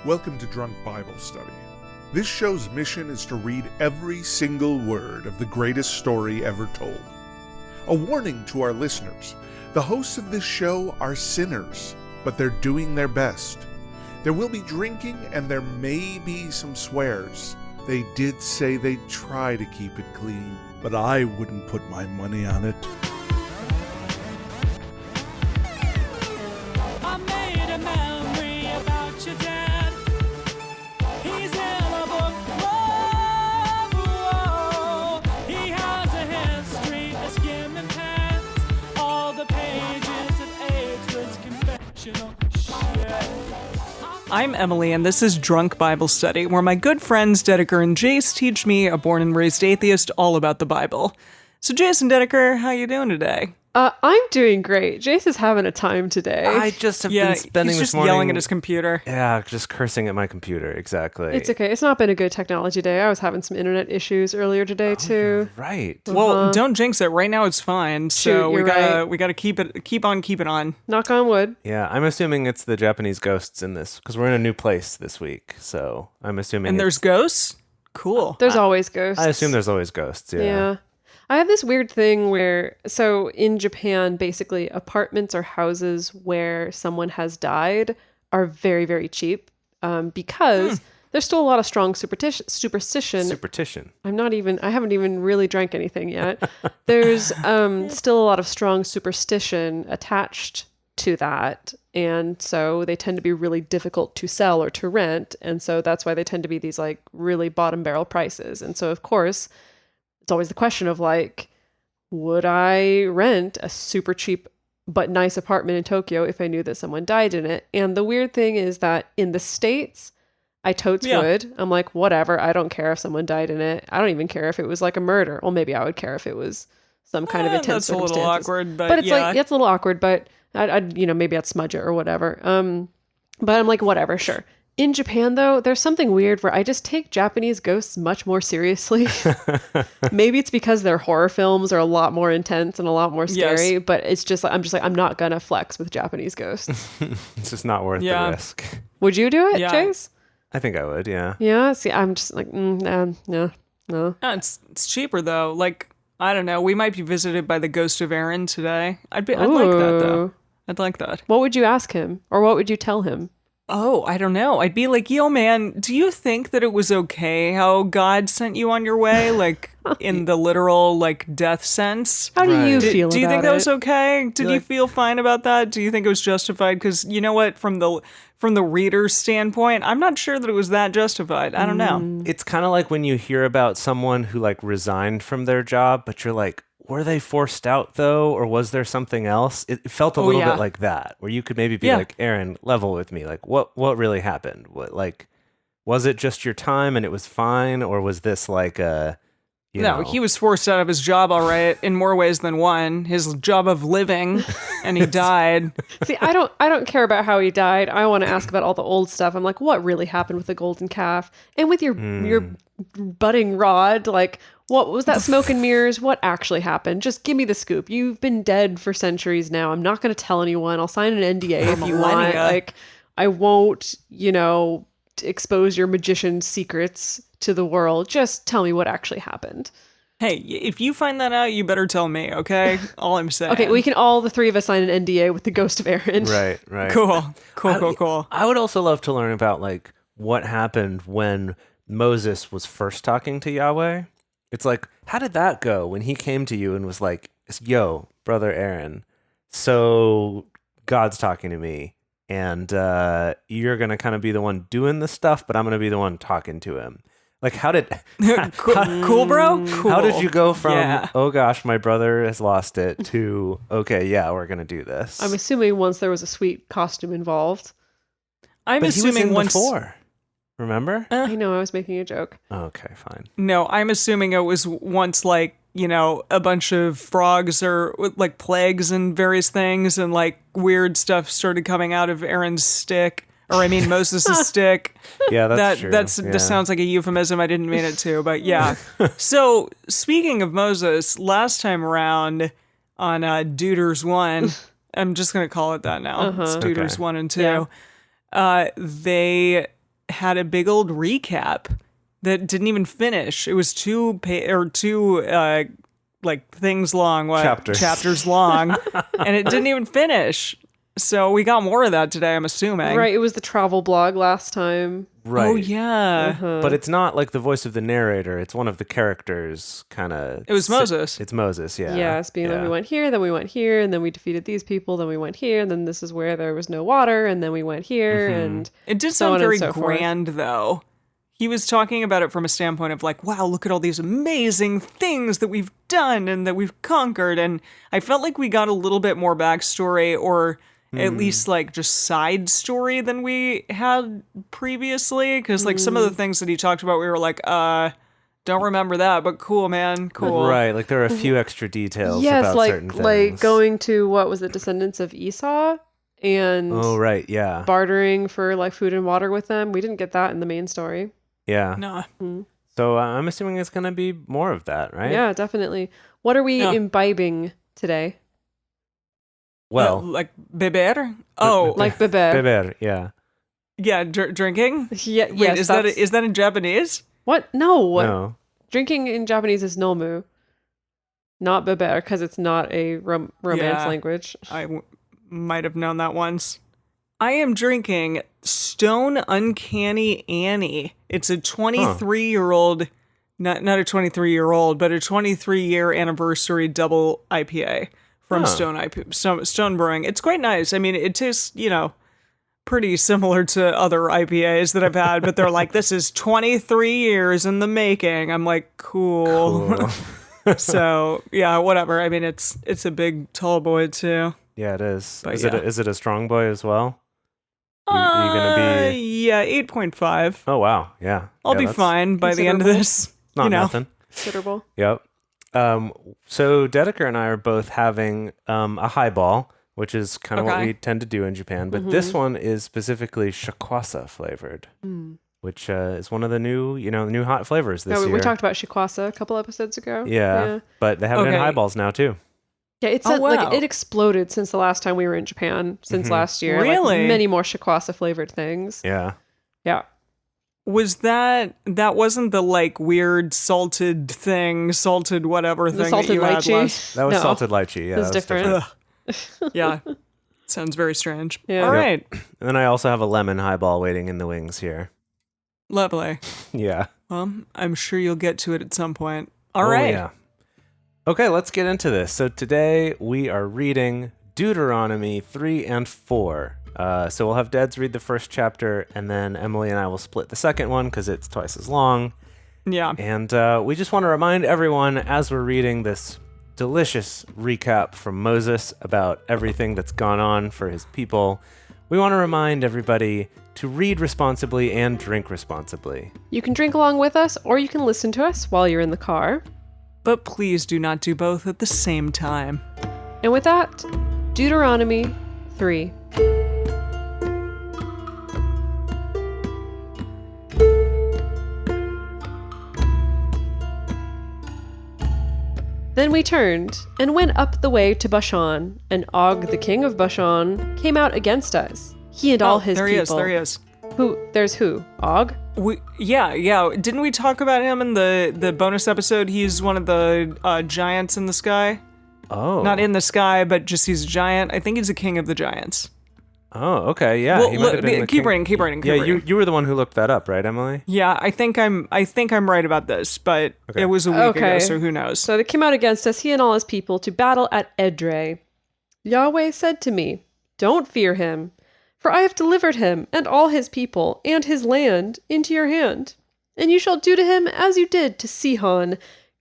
Welcome to Drunk Bible Study. This show's mission is to read every single word of the greatest story ever told. A warning to our listeners, the hosts of this show are sinners, but they're doing their best. There will be drinking and there may be some swears. They did say they'd try to keep it clean, but I wouldn't put my money on it. I'm Emily, and this is Drunk Bible Study, where my good friends Dedeker and Jace teach me, a born and raised atheist, all about the Bible. So Jace and Dedeker, how you doing today? I'm doing great. Jace is having a time today. I just have been spending he's this just morning yelling at his computer. Yeah, just cursing at my computer. Exactly. It's okay. It's not been a good technology day. I was having some internet issues earlier today too. Right. Well, don't jinx it. Right now it's fine. So Shoot, we gotta keep on keeping on. Knock on wood. Yeah, I'm assuming it's the Japanese ghosts in this because we're in a new place this week. So I'm assuming. And there's ghosts? Cool. There's always ghosts. I assume there's always ghosts. Yeah. I have this weird thing where, so in Japan, basically apartments or houses where someone has died are very, very cheap because there's still a lot of strong superstition. Superstition. I haven't even really drank anything yet. There's still a lot of strong superstition attached to that. And so they tend to be really difficult to sell or to rent. And so that's why they tend to be these like really bottom barrel prices. And so of course, it's always the question of like, would I rent a super cheap but nice apartment in Tokyo if I knew that someone died in it? And the weird thing is that in the States, I totes would. I'm like, whatever. I don't care if someone died in it. I don't even care if it was like a murder. Well, maybe I would care if it was some kind of intense circumstances. That's a little awkward, but it's like, it's a little awkward, but I'd maybe I'd smudge it or whatever. But I'm like, whatever, sure. In Japan, though, there's something weird where I just take Japanese ghosts much more seriously. Maybe it's because their horror films are a lot more intense and a lot more scary, but it's just like, I'm not going to flex with Japanese ghosts. It's just not worth the risk. Would you do it, Jace? I think I would, yeah. Yeah? See, I'm just like, no. Yeah, it's cheaper, though. Like, I don't know. We might be visited by the ghost of Aaron today. I'd like that, though. I'd like that. What would you ask him? Or what would you tell him? Oh, I don't know. I'd be like, yo, man, do you think that it was okay how God sent you on your way? Like, in the literal, like, death sense? How do you feel about it? Do you think that was okay? Did you feel fine about that? Do you think it was justified? Because you know what? From the reader's standpoint, I'm not sure that it was that justified. I don't know. It's kind of like when you hear about someone who, like, resigned from their job, but you're like, were they forced out, though, or was there something else? It felt a little bit like that, where you could maybe be like, Aaron, level with me. Like, what really happened? Was it just your time and it was fine, or was this like a, No, he was forced out of his job, all right, in more ways than one. His job of living, and he died. See, I don't care about how he died. I want to ask about all the old stuff. I'm like, what really happened with the golden calf? And with your budding rod, like, what was that smoke and mirrors? What actually happened? Just give me the scoop. You've been dead for centuries now. I'm not going to tell anyone. I'll sign an NDA if you want. Like, I won't, expose your magician secrets to the world. Just tell me what actually happened. Hey, if you find that out, you better tell me, okay? All I'm saying. Okay, we can all, the three of us, sign an NDA with the ghost of Aaron. Right. Cool. I would also love to learn about, like, what happened when Moses was first talking to Yahweh. It's like, how did that go when he came to you and was like, yo, brother Aaron, so God's talking to me, and you're going to kind of be the one doing the stuff, but I'm going to be the one talking to him. Like, how did... cool, bro? Cool. How did you go from, oh gosh, my brother has lost it, to, okay, yeah, we're going to do this? I'm assuming once there was a sweet costume involved. But assuming he was in once... before. Remember? I know, I was making a joke. Okay, fine. No, I'm assuming it was once, like, a bunch of frogs or, like, plagues and various things, and, like, weird stuff started coming out of Aaron's stick. Or, I mean, Moses' stick. Yeah, that's true. That sounds like a euphemism. I didn't mean it to, but yeah. So, speaking of Moses, last time around on Deuters 1, I'm just going to call it that now. It's Deuters 1 and 2. Yeah. They had a big old recap that didn't even finish. It was two like things long, chapters long, and it didn't even finish. So we got more of that today, I'm assuming. Right, it was the travel blog last time. Right. Oh, yeah. But it's not like the voice of the narrator. It's one of the characters, kind of. It was Moses. It's Moses, yeah. Yes, being like, we went here, then we went here, and then we defeated these people, then we went here, and then this is where there was no water, and then we went here, and It did so sound on very and so forth. grand, though. He was talking about it from a standpoint of like, wow, look at all these amazing things that we've done and that we've conquered. And I felt like we got a little bit more backstory, or at least like just side story than we had previously. Because like some of the things that he talked about, we were like, don't remember that, but cool, man, cool. Right, like there are a few extra details yes, about certain things. like going to, what was it, descendants of Esau? And Oh, right, yeah. bartering for like food and water with them. We didn't get that in the main story. Yeah. No. So I'm assuming it's going to be more of that, right? Yeah, definitely. What are we imbibing today? Well, like beber? Oh, Like bebe. beber, yeah. yeah, drinking? Yeah, Wait, yes. is that in Japanese? What? No. No. Drinking in Japanese is nomu, not beber, because it's not a romance Yeah. language. I might have known that once. I am drinking Stone Uncanny Annie. It's a 23-year-old, not a 23-year-old, but a 23-year anniversary double IPA from Stone Brewing. It's quite nice. I mean, it tastes, pretty similar to other IPAs that I've had, but they're like, this is 23 years in the making. I'm like, cool. So, yeah, whatever. I mean, it's a big tall boy, too. Yeah, it is. But Is it a strong boy as well? You gonna be? Yeah, 8.5. Oh wow, yeah. I'll Yeah, be that's fine by the end of this. Not nothing. Considerable. Yep. So Dedeker and I are both having a highball, which is kind of what we tend to do in Japan, but this one is specifically shikwasa flavored, which is one of the new hot flavors this year. We talked about shikwasa a couple episodes ago. Yeah, but they have it in highballs now too. Yeah, it's like it exploded since the last time we were in Japan, since last year. Really? Like, many more shikwasa flavored things. Yeah. Yeah. Was that wasn't the like weird salted whatever thing salted that you had lychee? last? That was No. salted lychee. Yeah, It's that was different. Yeah. Sounds very strange. Yeah. All right. And then I also have a lemon highball waiting in the wings here. Lovely. Yeah. Well, I'm sure you'll get to it at some point. All Oh, right. Yeah. Okay, let's get into this. So today we are reading Deuteronomy 3 and 4. So we'll have Deds read the first chapter, and then Emily and I will split the second one because it's twice as long. Yeah. And we just want to remind everyone, as we're reading this delicious recap from Moses about everything that's gone on for his people, we want to remind everybody to read responsibly and drink responsibly. You can drink along with us, or you can listen to us while you're in the car. But please do not do both at the same time. And with that, Deuteronomy 3. Then we turned and went up the way to Bashan, and Og, the king of Bashan, came out against us, he and all his there people. There he is. There's who? Og? Yeah. Didn't we talk about him in the bonus episode? He's one of the giants in the sky. Oh. Not in the sky, but just he's a giant. I think he's the king of the giants. Oh, okay, yeah. Well, he might have been the keep king. reading. Yeah, you were the one who looked that up, right, Emily? Yeah, I think I'm right about this, but it was a week ago, so who knows? So they came out against us, he and all his people, to battle at Edrei. Yahweh said to me, "Don't fear him, for I have delivered him and all his people and his land into your hand. And you shall do to him as you did to Sihon,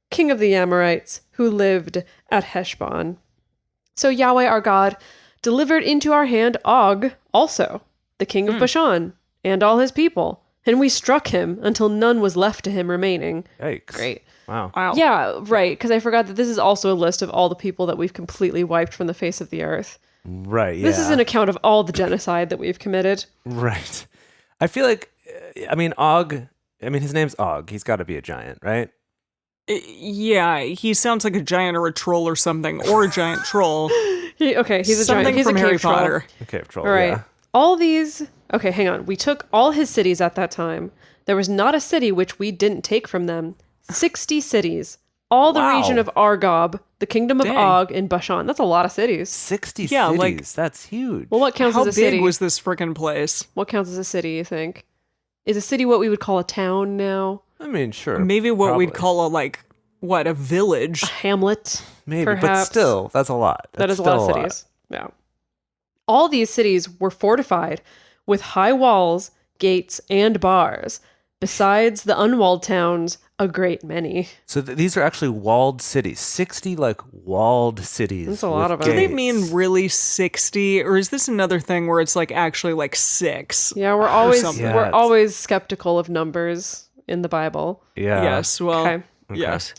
king of the Amorites, who lived at Heshbon." So Yahweh our God delivered into our hand Og also, the king of Bashan, and all his people. And we struck him until none was left to him remaining. Yikes. Great. Wow. Yeah, right, because I forgot that this is also a list of all the people that we've completely wiped from the face of the earth. Right, yeah. This is an account of all the genocide that we've committed. Right. I feel like, Og, his name's Og. He's got to be a giant, right? Yeah, he sounds like a giant or a troll or something, or a giant troll. He's a Something giant. He's from a Harry cave troll. Potter. A cave troll, All right. yeah. Okay, hang on. We took all his cities at that time. There was not a city which we didn't take from them. 60 cities. All the Wow. region of Argob, the kingdom of Dang. Og, and Bashan. That's a lot of cities. 60 Yeah, cities. like- That's huge. Well, what counts How as a big city? was this freaking place? What counts as a city, you think? Is a city what we would call a town now? I mean, sure. Maybe what we'd probably. call a village. A hamlet? Maybe, but perhaps. still, that's a lot. That That's is a lot still of cities. Yeah. All these cities were fortified with high walls, gates, and bars, besides the unwalled towns, a great many. So these are actually walled cities. 60 like walled cities. That's a lot with of them. Do they gates. mean really 60, or is this another thing where it's like actually like 6? Yeah, we're always something. Yeah, we're it's- always skeptical of numbers in the Bible. Yeah. Yes, well, Okay. yes.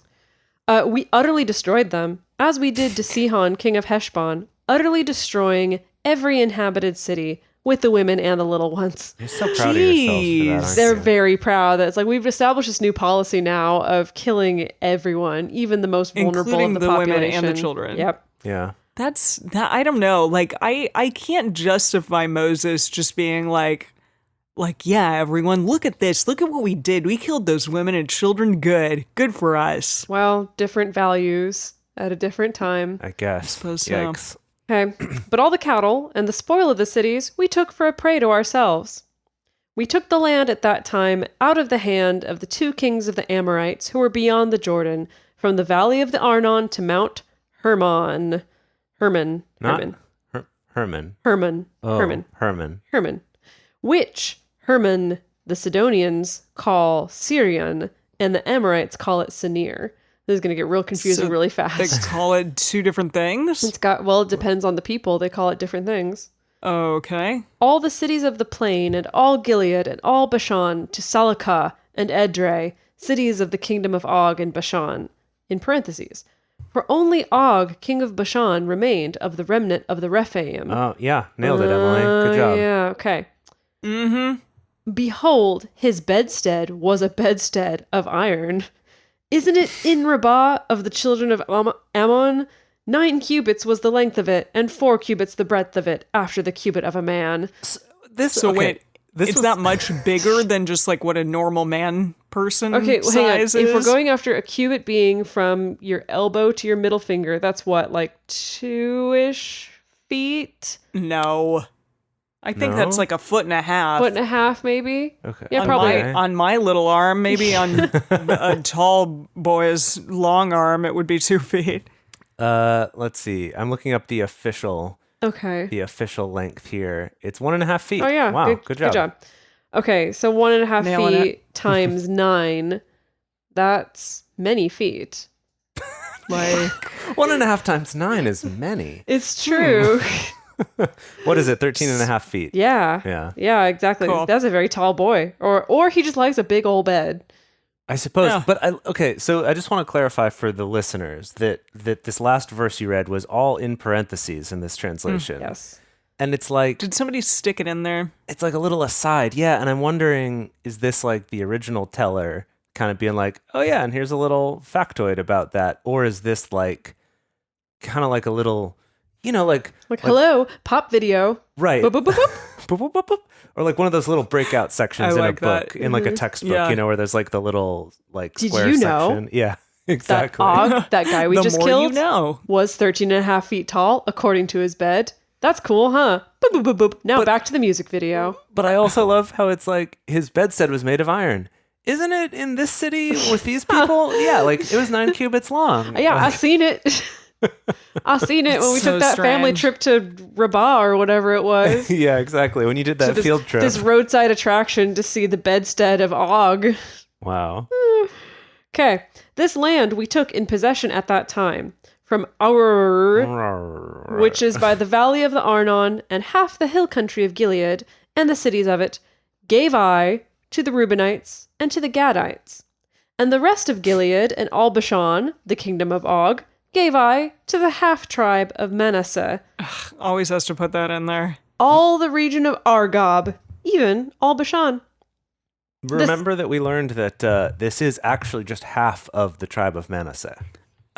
We utterly destroyed them, as we did to Sihon, king of Heshbon, utterly destroying every inhabited city with the women and the little ones. You're so proud of yourselves for that, Jeez. aren't They're you? very proud that it's like we've established this new policy now of killing everyone, even the most vulnerable Including of the the women population. and the children. Yep. Yeah. That's that. I don't know. Like I can't justify Moses just being like, yeah, everyone, look at this. Look at what we did. We killed those women and children. Good for us. Well, different values at a different time. I guess. suppose so. Yikes. Okay. But all the cattle and the spoil of the cities we took for a prey to ourselves. We took the land at that time out of the hand of the 2 kings of the Amorites who were beyond the Jordan, from the valley of the Arnon to Mount Hermon. Hermon. Not Hermon. Herman. Hermon. Oh, Hermon. Herman. Hermon. Which Hermon the Sidonians call Syrian, and the Amorites call it Sinir. This is going to get real confusing So really They fast. call it 2 different things. It depends on the people. They call it different things. Okay. All the cities of the plain, and all Gilead, and all Bashan, to Salakah and Edrei, cities of the kingdom of Og and Bashan, in parentheses. For only Og, king of Bashan, remained of the remnant of the Rephaim. Oh, yeah. Nailed it, Emily. Good job. Yeah, okay. Mm-hmm. Behold, his bedstead was a bedstead of iron. Isn't it in Rabbah of the children of Ammon? 9 cubits was the length of it, and 4 cubits the breadth of it, after the cubit of a man. So wait, it's not much bigger than just like what a normal man person Okay, well, hang on. size If we're is? going after a cubit being from your elbow to your middle finger, that's what, like 2-ish feet? No. I think No? that's like a foot and a half. Foot and a half, maybe? Okay. Yeah, on probably. Okay. on my little arm, maybe on a tall boy's long arm, it would be 2 feet. Let's see. I'm looking up the official Okay. length here. It's 1.5 feet. Oh, yeah. Wow. Good job. Okay, so 1.5 Nailing feet times 9. That's many feet. Like 1.5 times 9 is many. It's true. What is it? 13.5 feet. Yeah. Yeah. Yeah, exactly. Cool. That's a very tall boy. Or he just likes a big old bed. I suppose. Yeah. But okay, so I just want to clarify for the listeners that this last verse you read was all in parentheses in this translation. Yes. And it's like did somebody stick it in there? it's like a little aside. Yeah, and I'm wondering, is this like the original teller kind of being like, oh yeah, and here's a little factoid about that? Or is this like kind of like a little, like Hello, pop video. right. Boop, boop, boop, boop. Boop, boop, boop, boop. Or like one of those little breakout sections I in like a book, that. in like a textbook, Yeah. where there's like the little like Did square you know section. Yeah, That exactly. Og, that guy we The just more killed, you know. was 13.5 feet tall, according to his bed. That's cool, huh? Boop, boop, boop, boop. Now back to the music video. But I also love how it's like his bedstead was made of iron. Isn't it in this city with these people? Yeah, like it was 9 cubits long. Yeah, I seen it. I seen it when we So took that family strange. trip to Rabbah or whatever it was. Yeah, exactly. When you did that this, field trip. This roadside attraction to see the bedstead of Og. Wow. Okay, this land we took in possession at that time from Aur, which is by the valley of the Arnon and half the hill country of Gilead and the cities of it, gave I to the Reubenites and to the Gadites. And the rest of Gilead and all Bashan, the kingdom of Og, gave I to the half-tribe of Manasseh, Always has to put that in there. all the region of Argob, even all Bashan. Remember that we learned that this is actually just half of the tribe of Manasseh.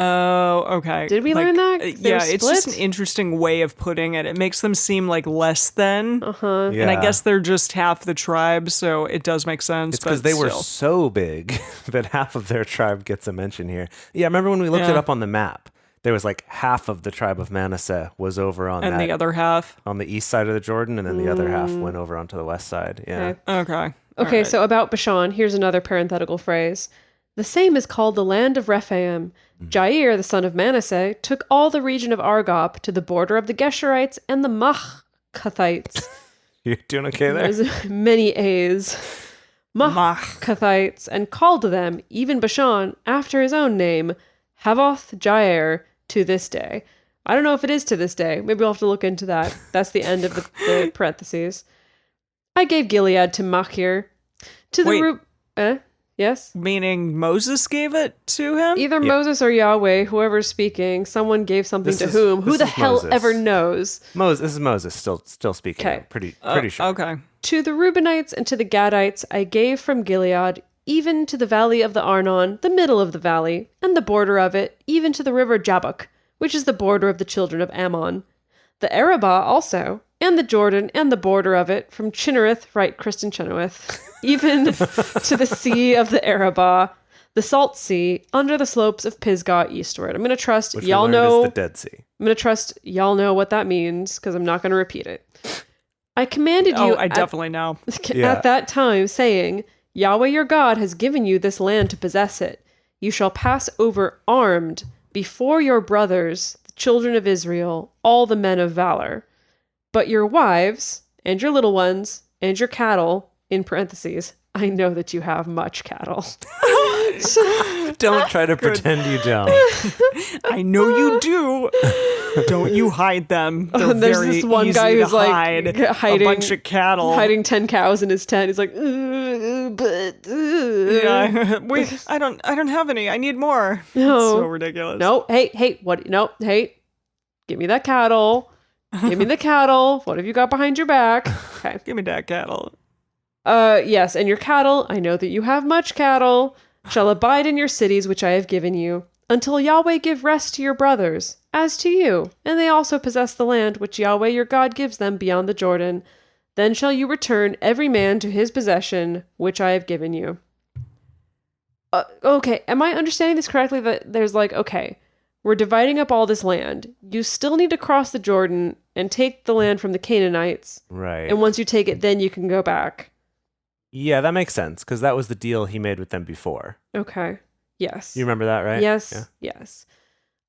Oh, okay. Did we learn that? They Yeah, were it's just an split? interesting way of putting it. It makes them seem like less than. Uh-huh. Yeah. And I guess they're just half the tribe, so it does make sense. It's because but they were still. so big that half of their tribe gets a mention here. Yeah, remember when we looked it Yeah. up on the map? There was like half of the tribe of Manasseh was over on And that the other half. on the east side of the Jordan, and then the other half went over onto the west side. Yeah. Okay. Okay. Okay, Alright. so about Bashan, here's another parenthetical phrase. The same is called the land of Rephaim. Jair, the son of Manasseh, took all the region of Argob to the border of the Geshurites and the Machkathites. You doing okay there? There's many A's. Machkathites, and called to them, even Bashan, after his own name, Havoth Jair, to this day. I don't know if it is to this day. Maybe we'll have to look into that. That's the end of the parentheses. I gave Gilead to Machir. To the Wait. Yes? Meaning Moses gave it to him? Either Moses or Yahweh, whoever's speaking, someone gave something This to is- whom. Who this the is hell Moses. ever knows? This is Moses still speaking. 'Kay. Pretty sure. Okay. To the Reubenites and to the Gadites I gave from Gilead, even to the valley of the Arnon, the middle of the valley, and the border of it, even to the river Jabbok, which is the border of the children of Ammon. The Arabah also, and the Jordan, and the border of it, from Chinnereth, right, Kristen Chenoweth, even to the sea of the Arabah, the Salt Sea, under the slopes of Pisgah eastward. I'm going to trust Which y'all we learned know. is the Dead Sea. I'm going to trust y'all know what that means, because I'm not going to repeat it. I commanded you Oh, I definitely know. Yeah. at that time, saying, Yahweh your God has given you this land to possess it. You shall pass over armed before your brothers, the children of Israel, all the men of valor. But your wives, and your little ones, and your cattle, in parentheses, I know that you have much cattle. Don't try to pretend you don't. I know you do. Don't you hide them. They're And there's very this one easy guy to who's like hide. hiding a bunch of cattle. hiding 10 cows in his tent. He's like, Yeah. Wait, I don't have any. I need more. No. It's so ridiculous. No, hey, what? No, hey, give me that cattle. Give me the cattle. What have you got behind your back? Okay. Give me that cattle. Yes, and your cattle, I know that you have much cattle, shall abide in your cities which I have given you, until Yahweh give rest to your brothers, as to you, and they also possess the land which Yahweh your God gives them beyond the Jordan. Then shall you return every man to his possession, which I have given you. Okay, am I understanding this correctly? That there's like, okay, we're dividing up all this land. You still need to cross the Jordan and take the land from the Canaanites. Right. And once you take it, then you can go back. Yeah, that makes sense because that was the deal he made with them before. Okay. Yes. You remember that, right? Yes. Yeah. Yes.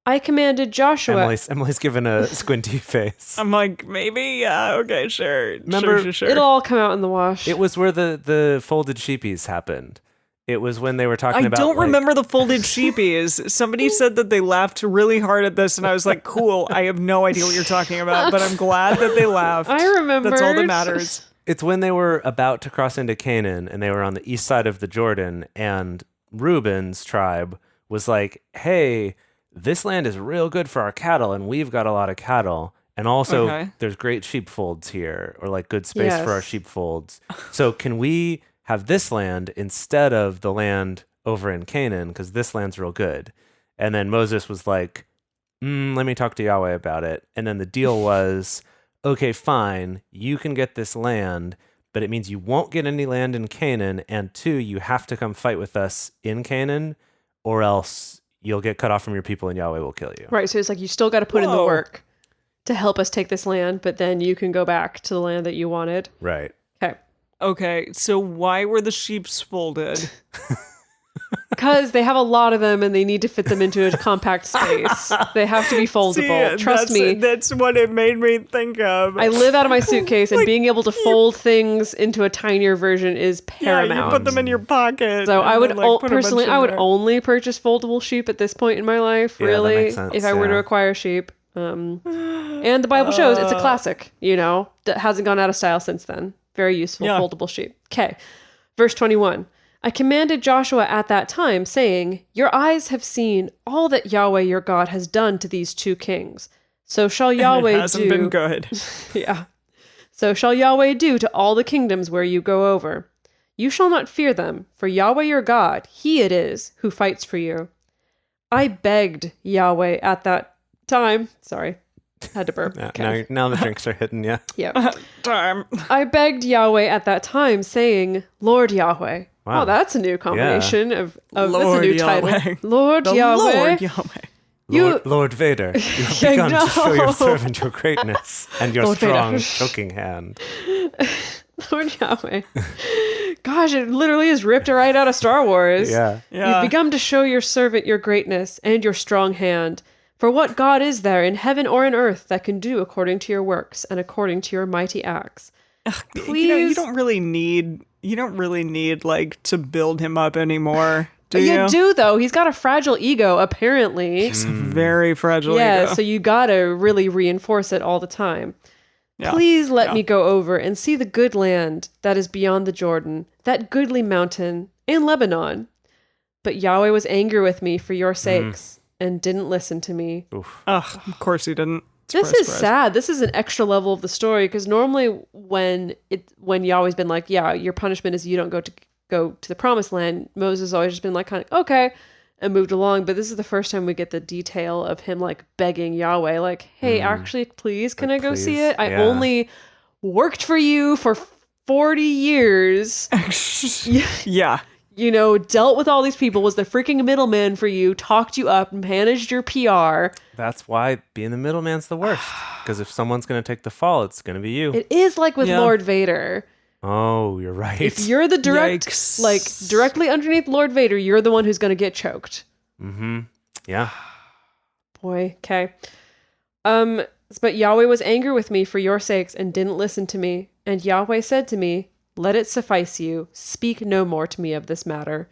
I commanded Joshua. Emily's given a squinty face. I'm like, maybe? Yeah, okay, sure. Remember- Sure. It'll all come out in the wash. It was where the folded sheepies happened. It was when they were talking I about. don't like- remember the folded sheepies. Somebody said that they laughed really hard at this, and I was like, cool, I have no idea what you're talking about, but I'm glad that they laughed. I remember. That's all that matters. It's when they were about to cross into Canaan and they were on the east side of the Jordan, and Reuben's tribe was like, hey, this land is real good for our cattle, and we've got a lot of cattle. And also, Okay. there's great sheepfolds here, or like good space Yes. for our sheepfolds. So can we have this land instead of the land over in Canaan? Because this land's real good. And then Moses was like, let me talk to Yahweh about it. And then the deal was, okay, fine, you can get this land, but it means you won't get any land in Canaan. And 2, you have to come fight with us in Canaan, or else you'll get cut off from your people and Yahweh will kill you. Right. So it's like you still got to put in the Whoa. work to help us take this land, but then you can go back to the land that you wanted. Right. Okay. Okay, so why were the sheeps folded? Because they have a lot of them and they need to fit them into a compact space. They have to be foldable. Trust me. That's what it made me think of. I live out of my suitcase, and being able to fold things into a tinier version is yeah, paramount. you put them in your pocket. So and I would then, like, put a bunch personally, in I would there. only purchase foldable sheep at this point in my life. Yeah, that Really, makes sense, if I were to yeah. acquire sheep, and the Bible shows it's a classic. You know, that hasn't gone out of style since then. Very useful Yeah. foldable sheep. Okay, verse 21. I commanded Joshua at that time, saying, Your eyes have seen all that Yahweh your God has done to these 2 kings. So shall Yahweh It hasn't do. been good. Yeah. So shall Yahweh do to all the kingdoms where you go over. You shall not fear them, for Yahweh your God, he it is who fights for you. I begged Yahweh at that time. Sorry, had to burp. Yeah, Okay. now the drinks are hidden, yeah. Yeah. Time. I begged Yahweh at that time, saying, Lord Yahweh. Wow. Oh, that's a new combination of that's a Lord new Yahweh. title. Lord The Yahweh. Lord Yahweh. You- Lord Vader, you have Yeah, begun to show your no. servant your greatness and your Lord strong Vader. choking hand. Lord Yahweh. Gosh, it literally is ripped right out of Star Wars. Yeah. Yeah. You've begun to show your servant your greatness and your strong hand. For what God is there in heaven or in earth that can do according to your works and according to your mighty acts? Please. You don't really need like to build him up anymore. Do you? You do, though. He's got a fragile ego, apparently. He's very fragile. Yeah, ego. so you gotta really reinforce it all the time. Yeah. Please let Yeah. me go over and see the good land that is beyond the Jordan, that goodly mountain, and Lebanon. But Yahweh was angry with me for your sakes and didn't listen to me. Oof. Ugh, of course he didn't. This Surprise, is surprise. sad. This is an extra level of the story because normally when Yahweh's been like, yeah, your punishment is you don't go to the promised land, Moses has always just been like, kind of okay, and moved along. But this is the first time we get the detail of him like begging Yahweh, like, hey, actually, please, can I go see please, it? I yeah. only worked for you for 40 years. Yeah. You know, dealt with all these people, was the freaking middleman for you, talked you up, managed your PR. That's why being the middleman's the worst. Because if someone's going to take the fall, it's going to be you. It is like with Yeah. Lord Vader. Oh, you're right. If you're the direct, Yikes. like directly underneath Lord Vader, you're the one who's going to get choked. Yeah. Boy, okay. But Yahweh was angry with me for your sakes and didn't listen to me. And Yahweh said to me, let it suffice you. Speak no more to me of this matter.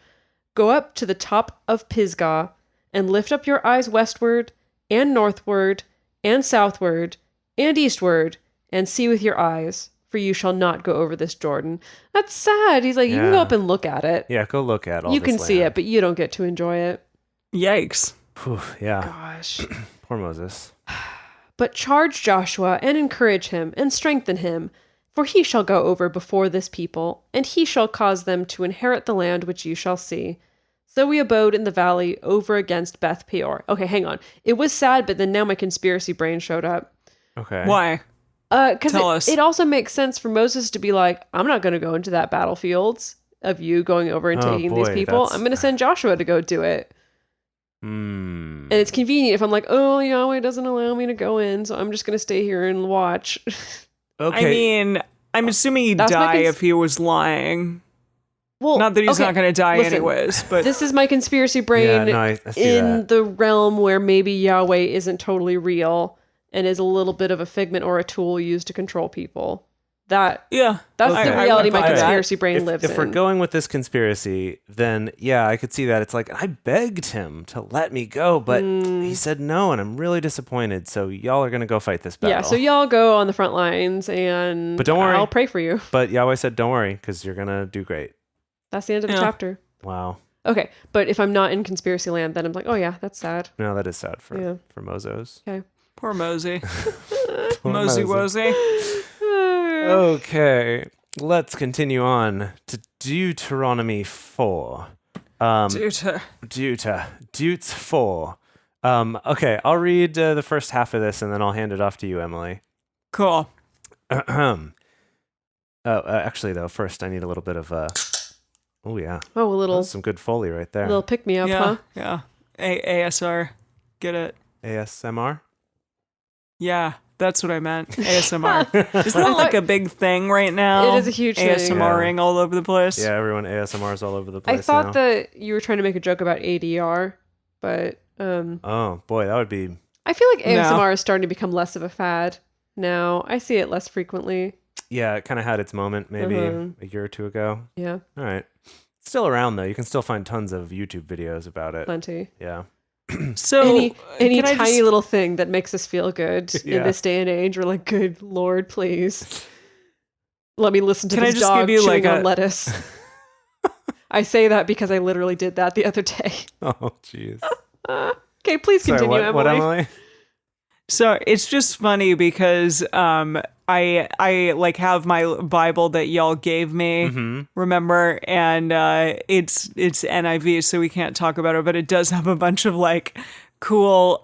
Go up to the top of Pisgah and lift up your eyes westward and northward and southward and eastward and see with your eyes, for you shall not go over this Jordan. That's sad. He's like, you can go Yeah. up and look at it. Yeah, go look at all You this can see it, land. but you don't get to enjoy it. Yikes. Whew, yeah. Gosh. Poor Moses. But charge Joshua and encourage him and strengthen him, for he shall go over before this people, and he shall cause them to inherit the land which you shall see. So we abode in the valley over against Beth Peor. Okay, hang on. It was sad, but then now my conspiracy brain showed up. Okay. Why? Because Tell us. it also makes sense for Moses to be like, I'm not going to go into that battlefield of you going over and Oh, taking these boy, people. that's- I'm going to send Joshua to go do it. Hmm. And it's convenient if I'm like, oh, Yahweh doesn't allow me to go in, so I'm just going to stay here and watch. Okay. I mean, I'm assuming he'd That's my die if he was lying. Well, Not that he's okay, not going to die listen, anyways, but This is my conspiracy brain Yeah, no, I see in that. the realm where maybe Yahweh isn't totally real and is a little bit of a figment or a tool used to control people. That's yeah, the Okay. reality I my buy that. conspiracy brain if, lives if we're in. going with this conspiracy, then yeah, I could see that. It's like, I begged him to let me go, but he said no, and I'm really disappointed. So y'all are going to go fight this battle. Yeah, so y'all go on the front lines and But don't worry. I'll pray for you. But Yahweh said, don't worry, because you're going to do great. That's the end of the Yeah. chapter. Wow. Okay, but if I'm not in conspiracy land, then I'm like, oh yeah, that's sad. No, that is sad for, Yeah. for Mozos. Okay. poor Mosey. Poor Mosey Wozy. Okay, let's continue on to Deuteronomy 4. Deuts 4. Okay, I'll read the first half of this and then I'll hand it off to you, Emily. Cool. Actually, though, first I need a little bit of oh yeah, Oh, a little that's some good Foley right there. little pick me up, Yeah, huh? yeah. ASR. Get it? ASMR. Yeah, that's what I meant. ASMR. Isn't that like a big thing right now? It is a huge thing. ASMRing all over the place. Yeah, everyone ASMRs all over the I place. thought now. that you were trying to make a joke about ADR, but Oh boy, that would be. I feel like No. ASMR is starting to become less of a fad now. I see it less frequently. Yeah, it kind of had its moment maybe a year or two ago. Yeah, All right, it's still around though. You can still find tons of YouTube videos about it. plenty. Yeah. So Any can I tiny just- little thing that makes us feel good Yeah. in this day and age, we're like, good Lord, please. Let me listen to Can I this just dog give you, chewing like, on a- lettuce. I say that because I literally did that the other day. Oh jeez. Okay, please Sorry, continue, what, Emily. what, Emily? So it's just funny because I like have my Bible that y'all gave me, remember? And it's NIV, so we can't talk about it, but it does have a bunch of like cool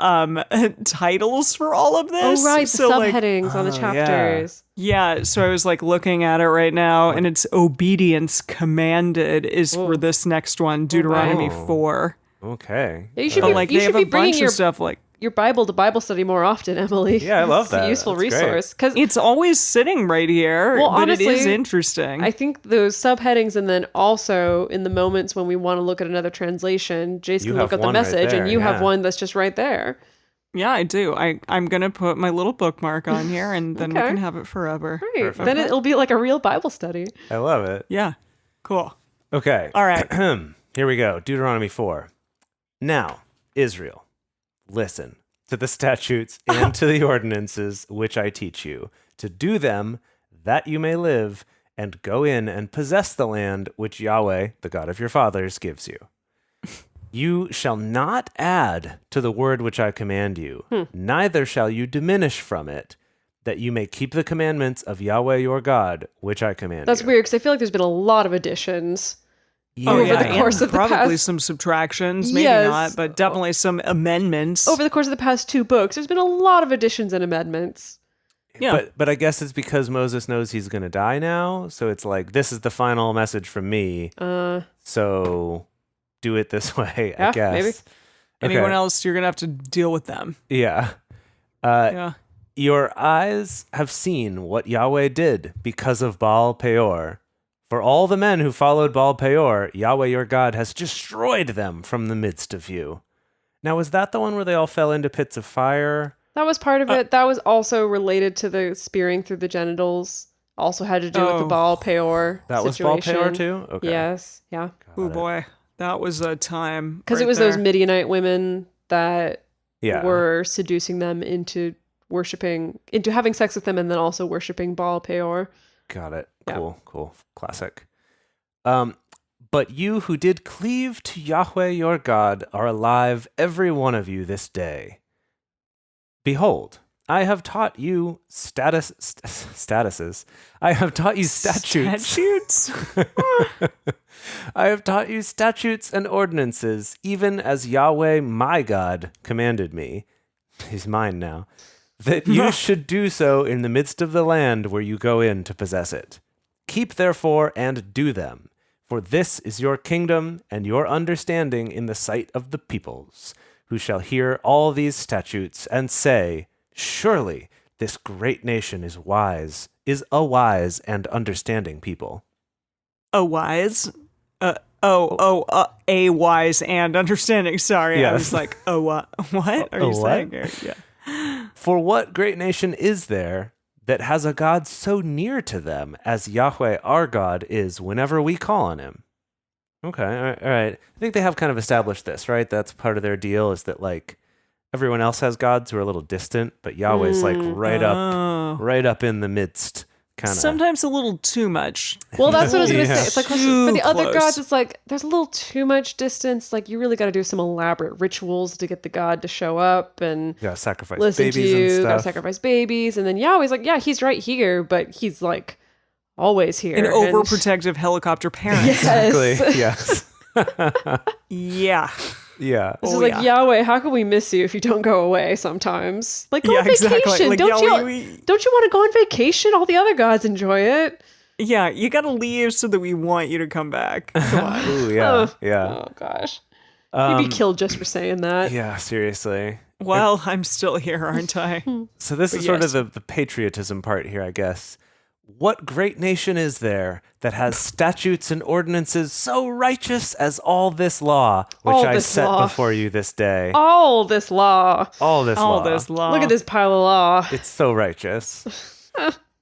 titles for all of this. Oh, right. The So like, subheadings on the chapters. yeah, so I was like looking at it right now, and it's obedience commanded is for this next one, Deuteronomy 4. Okay. Yeah, you should But be, like you they should have be a bringing bunch your, of stuff like your Bible to Bible study more often, Emily. Yeah, I love that. It's a useful That's great. resource. Because it's always sitting right here, Well, but it is honestly, interesting. I think those subheadings, and then also in the moments when we want to look at another translation, Jason You can look have at the one right message, and there, you have yeah. one that's just right there. Yeah, I do. I'm going to put my little bookmark on here, and then we Okay. can have it forever. Right. Perfect. Then it'll be like a real Bible study. I love it. Yeah. Cool. Okay. All right. Here we go. Deuteronomy 4. Now, Israel, listen to the statutes and to the ordinances which I teach you, to do them that you may live and go in and possess the land which Yahweh, the God of your fathers, gives you. You shall not add to the word which I command you, neither shall you diminish from it, that you may keep the commandments of Yahweh your God, which I command That's you. weird because I feel like there's been a lot of additions. Oh, Over yeah, the course and of the probably past- some subtractions, maybe Yes. not, but definitely some amendments. Over the course of the past 2 books, there's been a lot of additions and amendments. Yeah. But I guess it's because Moses knows he's going to die now. So it's like, this is the final message from me. So do it this way, I Yeah, guess. maybe. Anyone Okay. else, you're going to have to deal with them. Yeah. Yeah. Your eyes have seen what Yahweh did because of Baal Peor. For all the men who followed Baal Peor, Yahweh your God has destroyed them from the midst of you. Now, was that the one where they all fell into pits of fire? That was part of it. That was also related to the spearing through the genitals. Also had to do with the Oh. Baal Peor That was Baal situation. Peor too? Okay. Yes. Yeah. Oh, boy. That was a time. Because it right was there. those Midianite women that Yeah. were seducing them into having sex with them and then also worshiping Baal Peor. Got it. Yeah. Cool. Classic. But you who did cleave to Yahweh your God are alive, every one of you, this day. Behold, I have taught you statuses. I have taught you statutes. Statutes? I have taught you statutes and ordinances, even as Yahweh my God commanded me. He's mine now. That you should do so in the midst of the land where you go in to possess it. Keep therefore and do them, for this is your kingdom and your understanding in the sight of the peoples, who shall hear all these statutes and say, surely this great nation is a wise and understanding people. A wise? A wise and understanding. Sorry, I Yes. was like, what are you what? saying here? Yeah. For what great nation is there that has a God so near to them as Yahweh our God is whenever we call on him? Okay, all right. I think they have kind of established this, right? That's part of their deal is that like everyone else has gods who are a little distant, but Yahweh's like right up in the midst. Kind of. Sometimes a little too much. Well, that's what I was going to Yeah. say. It's like for Too the other close. gods, it's like there's a little too much distance. Like you really got to do some elaborate rituals to get the god to show up and You gotta sacrifice listen babies to you. and Got to stuff. sacrifice babies, and then Yahweh's like, yeah, he's right here, but he's like always here. An and- overprotective helicopter parent. Exactly. Yes. Yes. Yeah. Yeah. This Oh, is like, yeah. Yahweh, how can we miss you if you don't go away sometimes? Like, go Yeah, on vacation. exactly. Like, don't, yeah, don't you want to go on vacation? All the other gods enjoy it. Yeah, you gotta leave so that we want you to come back. Come on. Ooh, yeah. Yeah. Oh, gosh. You'd be killed just for saying that. Yeah, seriously. Well, I'm still here, aren't I? So this is But sort yes. of the patriotism part here, I guess. What great nation is there that has statutes and ordinances so righteous as all this law, which All I this set law. before you this day? All this law. All this All law. this law. Look at this pile of law. It's so righteous.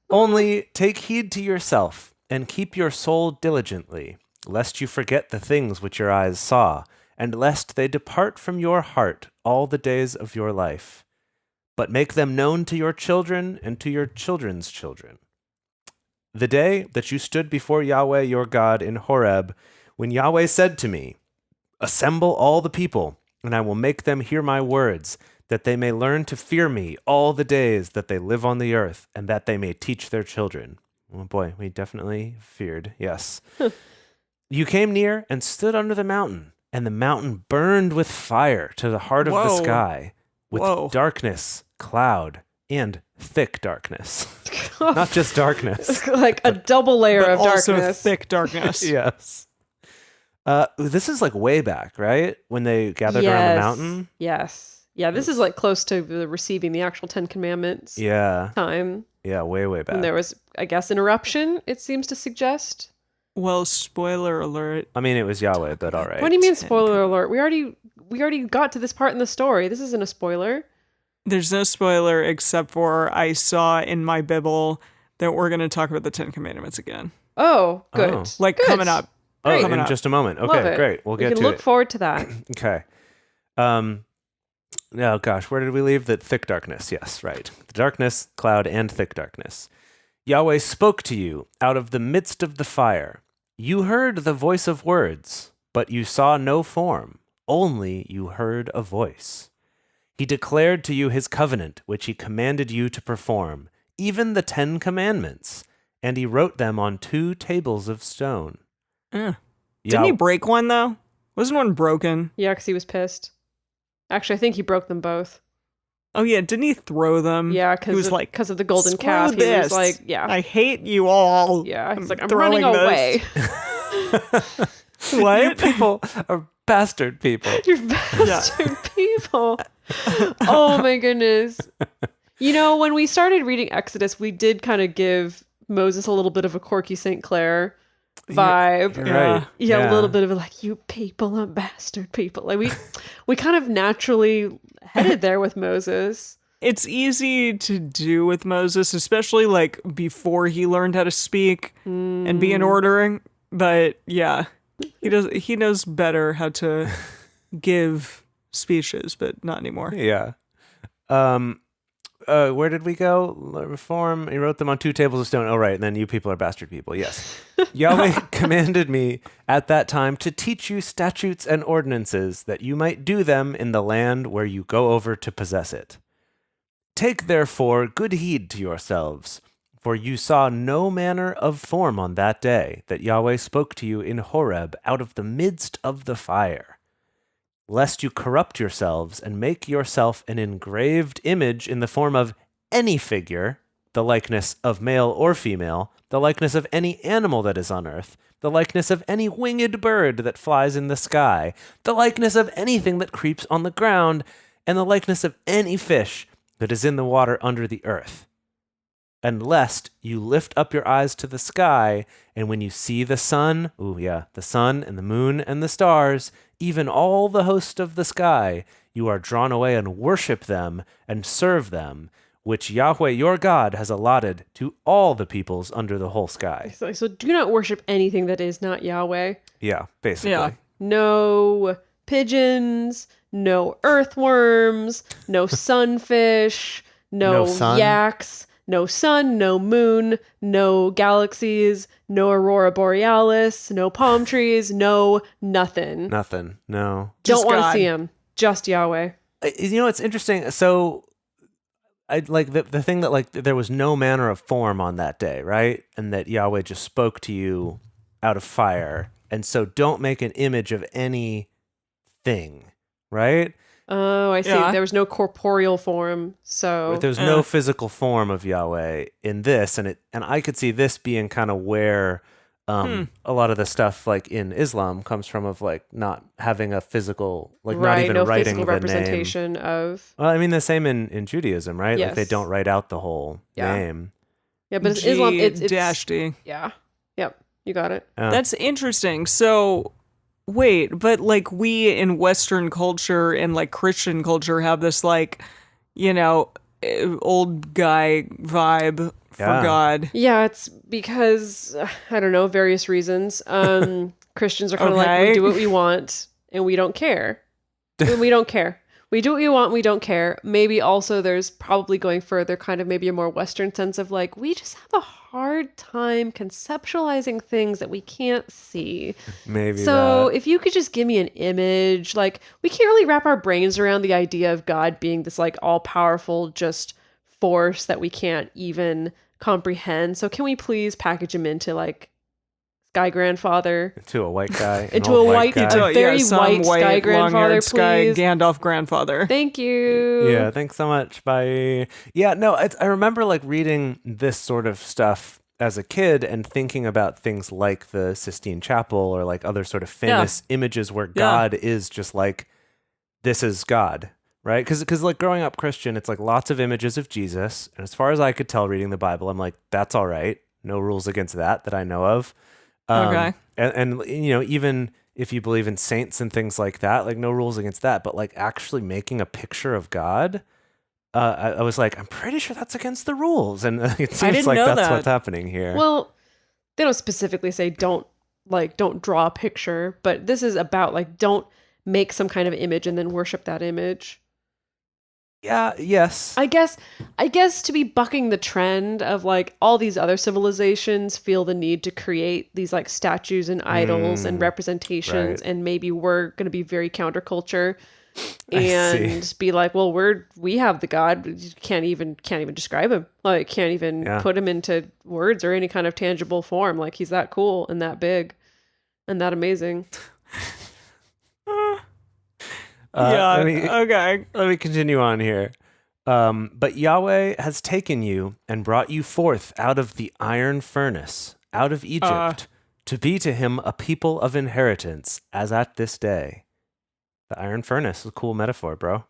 Only take heed to yourself and keep your soul diligently, lest you forget the things which your eyes saw, and lest they depart from your heart all the days of your life. But make them known to your children and to your children's children. The day that you stood before Yahweh your God in Horeb, when Yahweh said to me, assemble all the people, and I will make them hear my words, that they may learn to fear me all the days that they live on the earth, and that they may teach their children. Oh boy, we definitely feared, yes. You came near and stood under the mountain, and the mountain burned with fire to the heart of the Whoa. sky, with darkness, cloud, and thick darkness. Not just darkness. Like a double layer But of also darkness. thick darkness. Yes. This is like way back, right? When they gathered around the mountain? Yes. Yeah, this is like close to the receiving the actual 10 Commandments Yeah. time. Yeah, way back. And there was, I guess, an eruption, it seems to suggest. Well, spoiler alert. I mean, it was Yahweh, but all right. What do you mean, spoiler alert? We already got to this part in the story. This isn't a spoiler. There's no spoiler except for I saw in my Bible that we're going to talk about the 10 Commandments again. Oh, good. Oh. Like Good. coming up. Oh, Coming in up. just a moment. Love Okay, it. great. We'll We get can to look it. forward to that. Okay. Oh gosh, where did we leave? The thick darkness. Yes, right. The darkness, cloud, and thick darkness. Yahweh spoke to you out of the midst of the fire. You heard the voice of words, but you saw no form. Only you heard a voice. He declared to you his covenant, which he commanded you to perform, even the 10 Commandments, and he wrote them on 2 tables of stone. Didn't he break one, though? Wasn't one broken? Yeah, because he was pissed. Actually, I think he broke them both. Oh, yeah. Didn't he throw them? Yeah, he was like, because of the golden "Screw calf. He this. was like, yeah. I hate you all. Yeah, he's like, I'm throwing running this." away. What? You people are bastard people. You bastard people. Oh my goodness. You know, when we started reading Exodus, we did kind of give Moses a little bit of a quirky St. Clair vibe. You're Yeah. right. Yeah, a little bit of a like, you people are bastard people. Like we kind of naturally headed there with Moses. It's easy to do with Moses, especially like before he learned how to speak and be in ordering. But yeah, he knows better how to give speeches, but not anymore. Yeah. Where did we go? Reform. He wrote them on 2 tables of stone. Oh, right. And then you people are bastard people. Yes. Yahweh commanded me at that time to teach you statutes and ordinances that you might do them in the land where you go over to possess it. Take therefore good heed to yourselves, for you saw no manner of form on that day that Yahweh spoke to you in Horeb out of the midst of the fire. Lest you corrupt yourselves and make yourself an engraved image in the form of any figure, the likeness of male or female, the likeness of any animal that is on earth, the likeness of any winged bird that flies in the sky, the likeness of anything that creeps on the ground, and the likeness of any fish that is in the water under the earth. And lest you lift up your eyes to the sky, and when you see the sun, the sun and the moon and the stars, even all the host of the sky, you are drawn away and worship them and serve them, which Yahweh your God has allotted to all the peoples under the whole sky. So do not worship anything that is not Yahweh. Yeah, basically. Yeah. No pigeons, no earthworms, no sunfish, No no sun? yaks, no sun, no moon, no galaxies, no aurora borealis, no palm trees, no nothing. Nothing. No. Don't Just want to God. see him. Just Yahweh. You know, it's interesting. So I like the thing that like there was no manner of form on that day, right? And that Yahweh just spoke to you out of fire. And so don't make an image of anything, right? Oh, I see. Yeah. There was no corporeal form. So There's no physical form of Yahweh in this, and I could see this being kind of where a lot of the stuff like in Islam comes from, of like not having a physical, like not right, even no writing physical the representation name. of. Well, I mean the same in Judaism, right? Like they Yes. don't write out the whole Yeah. name. Yeah, but it's Islam. It's dash D. yeah. Yep. You got it. That's interesting. So, wait, but like we in Western culture and like Christian culture have this like, you know, old guy vibe for Yeah. God. Yeah, it's because I don't know, various reasons. Christians are kind of like, we Okay. do what we want and we don't care. We don't care. We do what we want. We don't care. Maybe also there's probably going further, kind of maybe a more Western sense of like, we just have a hard time conceptualizing things that we can't see. Maybe So that. if you could just give me an image, like we can't really wrap our brains around the idea of God being this like all powerful, just force that we can't even comprehend. So can we please package him into like Sky Grandfather? To a white guy. an Into old a white- guy. into a very some white Sky Grandfather, long-haired Sky please. Gandalf grandfather. Thank you. Yeah, thanks so much. Bye. Yeah, no, I remember like reading this sort of stuff as a kid and thinking about things like the Sistine Chapel or like other sort of famous images where God is just like, this is God, right? Because like growing up Christian, it's like lots of images of Jesus. And as far as I could tell reading the Bible, I'm like, that's all right. No rules against that I know of. Okay. And you know, even if you believe in saints and things like that, like no rules against that, but like actually making a picture of God, I was like, I'm pretty sure that's against the rules. And it seems didn't like know that's that. what's happening here. Well, they don't specifically say don't draw a picture, but this is about like don't make some kind of image and then worship that image. Yeah, yes. I guess to be bucking the trend of like all these other civilizations feel the need to create these like statues and idols and representations, right. and maybe we're going to be very counterculture I and see. be like, well, we have the God, but you can't even describe him, like can't even put him into words or any kind of tangible form. Like he's that cool and that big and that amazing. Okay. Let me continue on here. But Yahweh has taken you and brought you forth out of the iron furnace, out of Egypt, to be to him a people of inheritance, as at this day. The iron furnace is a cool metaphor, bro.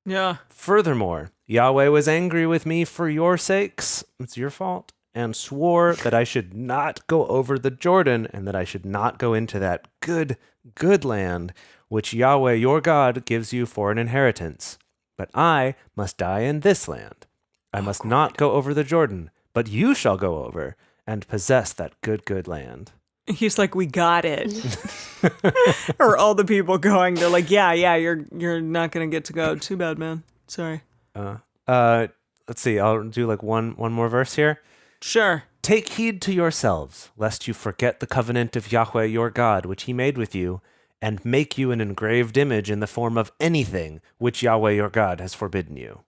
Yeah. Furthermore, Yahweh was angry with me for your sakes, it's your fault, and swore that I should not go over the Jordan and that I should not go into that good land which Yahweh your God gives you for an inheritance. But I must die in this land. I must not go over the Jordan, but you shall go over and possess that good land. He's like, we got it. Or all the people going, they're like, yeah, you're not gonna get to go. Too bad, man. Sorry. Let's see, I'll do like one more verse here. Sure. Take heed to yourselves, lest you forget the covenant of Yahweh your God, which he made with you, and make you an engraved image in the form of anything which Yahweh your God has forbidden you.